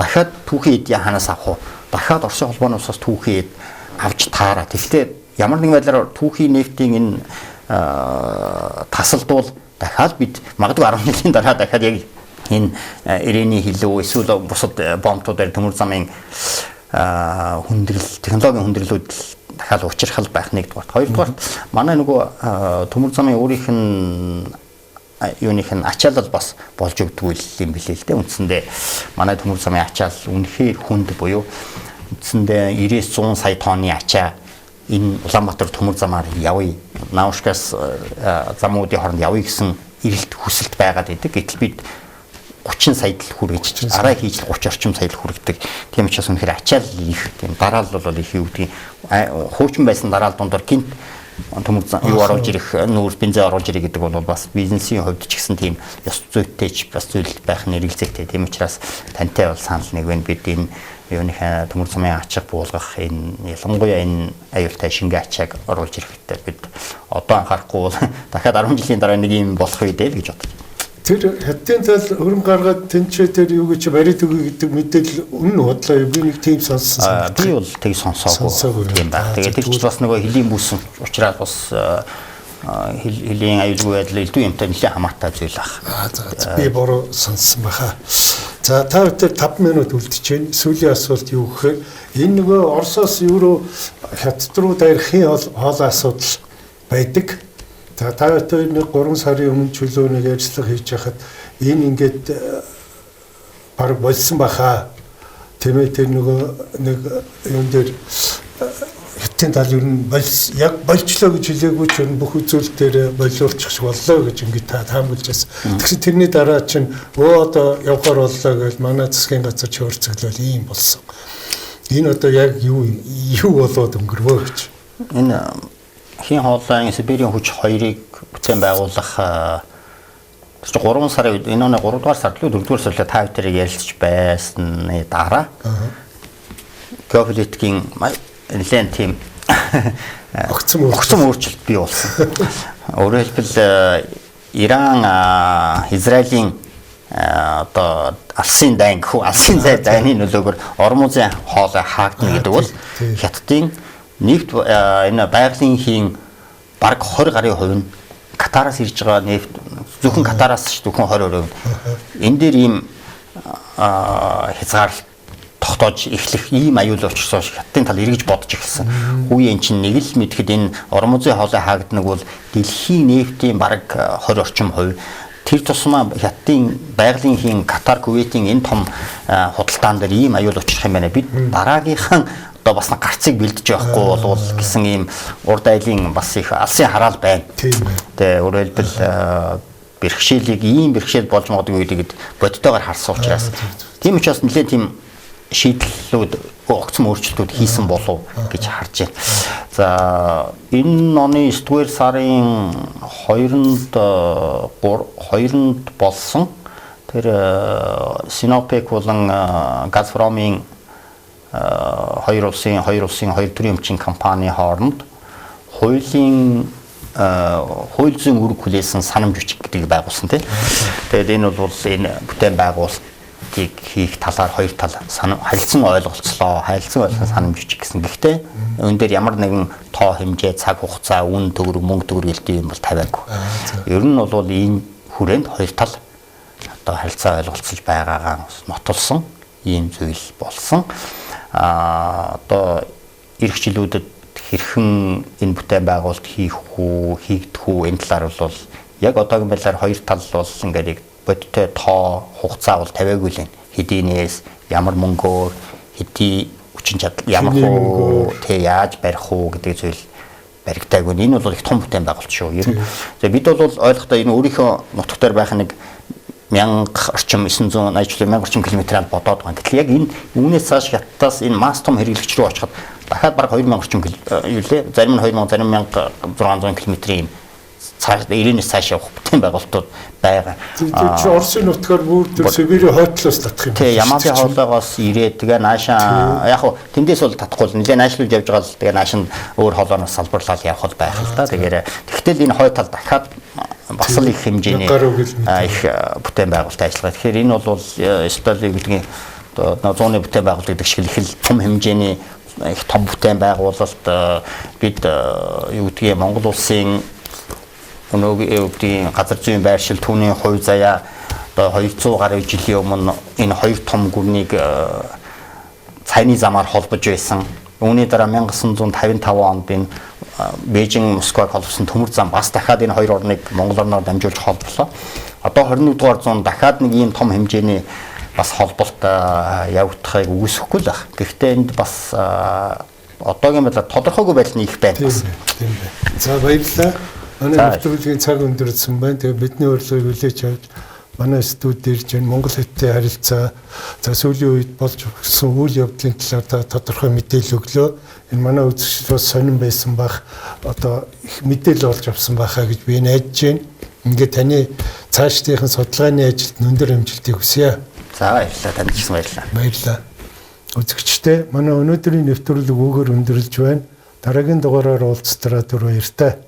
дахиад түүхийн эд ханаас авах уу? Дахиад Оросын холбооны улсаас түүхийн эд авч таараа. Тэгэхдээ ямар нэгэн байдлаар түүхийн нефтийн энэ тасалдуул дахиад бид магадгүй 10 жилийн дараа дахиад яг энэ ирээний хилүү эсвэл бусад бомбуудаар төмөр замын хүндрэл технологийн хүндрэлүүд дахиад учрах байх нэгдүгээр. Хоёрдугаар манай нөгөө төмөр замын өөрийнх нь юуных нь ачаалал бас болж өгдөг юм билээ л дээ. Үндсэндээ манай төмөр замын ачаал үнэхээр хүнд буюу үндсэндээ 90-100 сая тонны ачаа энэ Улаанбаатар төмөр замаар явъя. Наушкаас замуудын хооронд явъя гэсэн эрэлт хүсэлт байгаад идэг. Гэтэл бид 30 саяд л хүргэж арай хийж 30 орчим саяд л хүргэдэг. Тийм учраас үнэхээр ачаал их тийм дараал бол их юу гэдэг хуучин байсан дараал дундор гинт төмөр юу оруулж ирэх нүүр бензин оруулж ирэх гэдэг бол бас бизнесийн хувьд ч гэсэн тийм ёс зүйтэй ч бас зүйл байх нь эргэлзээтэй. Тийм учраас тантай бол санал нэг байна. Бид энэ юуныхаа төмөр замын ачааг буулгах энэ ялангуяа энэ аюултай шингэ ачааг оруулж ирэхдээ бид одоо анхаарахгүй бол дахиад 10 жилийн дараа нэг юм болох үедээ л гэж бодож байна. Тэр хятадын тал хөрөнгө гаргаад тэнцээ тэр юу гэж бариад өгье гэдэг мэдээлэл үнэн бодлоо юу би нэг тийм сонссон. Би бол тийг сонсоогүй юм байна. Тэгээд тэр чинь бас нөгөө хөлийн бүс учраас бас хөлийн аюулгүй байдал элдв юмтай нэлээд хамаатай зүйл байна. За би буруу сонссон баха. За та бүхэн 5 минут үлдчихээн. Сүүлийн асуулт юу гэхээр энэ нөгөө Оросоос евро хятад руу дайрахын хоол асуудал байдаг. За та бүхэн нэг 3 сарын өмнө чөлөө нэг ажиллах хийж хахад энэ ингээд баг болсон баха. Тэмээ тэр нөгөө нэг юм дээр хятадын тал ер нь яг болчлоо гэж хэлээгүй ч бүх үзүүлэлтээр болиулчих шиг боллоо гэж ингээд таамаглаж байсан. Тэгсэн тэрний дараа чинь одоо явахаар боллоо гэж манай засгийн газар чөөрцөглөл ийм болсон. Энэ одоо яг юу болоод өнгөрвөө гэж. Энэ хийн хоолойн Сибирийн хүч 2-ыг бүтээн байгуулах 3 сарын үед энэ оны 3 дугаар сард л 4 дугаар сард та бүхэн ярилцж байсны дараа геополитикийн нэлээд тийм огцом өөрчлөлт бий болсон. Өөрөөр хэлбэл Иран Израилийн одоо алсын дайн дайны нөлөөгөөр Ормузын хоолой хаагдана гэдэг бол Хятадын нефт энэ байгалийн хийн бараг 20% нь Катараас ирж байгаа нефт зөвхөн Катараас ч зөвхөн 20%. Энэ дээр ийм хязгаарлалт тогтоож эхлэх ийм аюул учирсан Хятадын тал эргэж бодож эхэлсэн. Хүүе эн чинь нэг л мэдхэд энэ Ормузын хоолой хаагднаг бол дэлхийн нефтийн бараг 20 орчим хувь. Тэр тусмаа Хятадын байгалийн хийн Катар, Кувейтийн энэ том худалдаан дээр ийм аюул учрах юм байна. Бид дараагийнхаа одоо бас гарцыг бэлдэж явахгүй болвол гэсэн ийм урд айлын бас их алсын хараал байна. Тэгээ өөрөөр хэлбэл бэрхшээлийг ийм бэрхшээл болж магадгүй гэдэг бодтойгоор харсан учраас тийм учраас нэлээд тийм шийдлүүд огцом өөрчлөлтүүд хийсэн болов гэж харж байна. За энэ оны 9 дугаар сарын 2-нд болсон тэр Sinopec болон Газпромын хоёр улсын хоёр төрлийн өмчийн компани хооронд хуулийн хууль зүйн үүрэг хүлээсэн санамж бичиг гэдгийг байгуулсан тийм. Тэгээд энэ бол энэ бүтээн байгуулалтыг хийх талаар хоёр тал харилцан ойлголцлоо. Харилцан санамж бичиг гэсэн. Гэхдээ энэ дээр ямар нэгэн тоо хэмжээ, цаг хугацаа, үн төгрөг, мөнгө төгрөг гэлтэй юм бол тавиагүй. Ер нь бол энэ хүрээнд хоёр тал одоо харилцаа ойлголцож байгаагаа нотолсон ийм зүйл болсон. Одоо эх жилүүдэд хэрхэн энэ бүтээн байгуулалт хийгдэх үү энэ талаар бол яг одоогийн байдлаар хоёр тал бол ингээд бодиттой тоо хугацаа бол тавиагүй л байна. Хэдийнээс ямар мөнгөөр хэдий хүчин чадал ямар хөө тэ яаж барих уу гэдэг зүйл баригдаагүй. Энэ бол их том бүтээн байгуулалт шүү. За бид бол ойлгохдоо энэ өөрийнхөө нутаг дээр байх нэг 1000 орчим 980 орчим километраар бодоод байгаа. Тэгэхээр яг энэ үүнээс цааш Хятадаас энэ масс том хэрэглэгч рүү очиход дахиад бараг 2000 орчим юу лээ. Зарим нь 2000, зарим 1600 км-ийн цааш 90-ээс цааш явах бүтээн байгуулалтууд байгаа. Тэгэхээр Оросын нутгаар бүр Сибирийн хойтлоос татах юм. Тий, Ямагийн хоолойгоос ирээд тэгээ наашаа яг хөө тэндээс бол татахгүй л нэлээ наашлуулж явж байгаа л тэгээ нааш нь өөр хоолойноос салбарлал явах бол байх л да. Тэгэхдээ энэ хой тал дахиад бас л их хэмжээний их бүтээн байгуулалт ажиллагаа. Тэгэхээр энэ бол Испани гэдгийн одоо 100-ны бүтээн байгуулалт гэдэг шиг их л том хэмжээний их том бүтээн байгуулалт бид юу гэдгийг Монгол улсын өнөөгийн газар зүйн байршил түүний хувь заяа одоо 200 гаруй жилийн өмнө энэ хоёр том гүрнийг цайны замаар холбож байсан. Үүний дараа 1955 онд энэ Бээжин, Москваг холбосон төмөр зам бас дахиад энэ хоёр орныг Монгол орноор дамжуулж холболоо. Одоо 21 дугаар зуунд дахиад нэг ийм том хэмжээний бас холболт явагдахыг үгүйсэхгүй л байна. Гэхдээ энд бас одоогийн байдлаар тодорхойгүй байдал нь их байна. Тийм байна. За баярлалаа. Манай нэвтрүүлгийн цаг өндөрлсөн байна. Тэгээ бидний урилгыг хүлээж авч манай студид ирж байна. Монгол Хятадын харилцаа за сүүлийн үед болж өгсөн үйл явдлын талаар тодорхой мэдээлэл өглөө. Энэ манай үзэгчид бас сонирн байсан бах одоо их мэдээлэл олж авсан байхаа гэж би найдаж байна. Ингээд таны цаашдынхын судалгааны ажилд өндөр амжилтыг хүсье. За баярлалаа. Танд ч гэсэн баярлалаа. Баярлалаа. Үзэгчдээ манай өнөөдрийн нэвтрүүлэг үүгээр өндөрлж байна. Дараагийн дугаараар уулзтараа түр баяртай.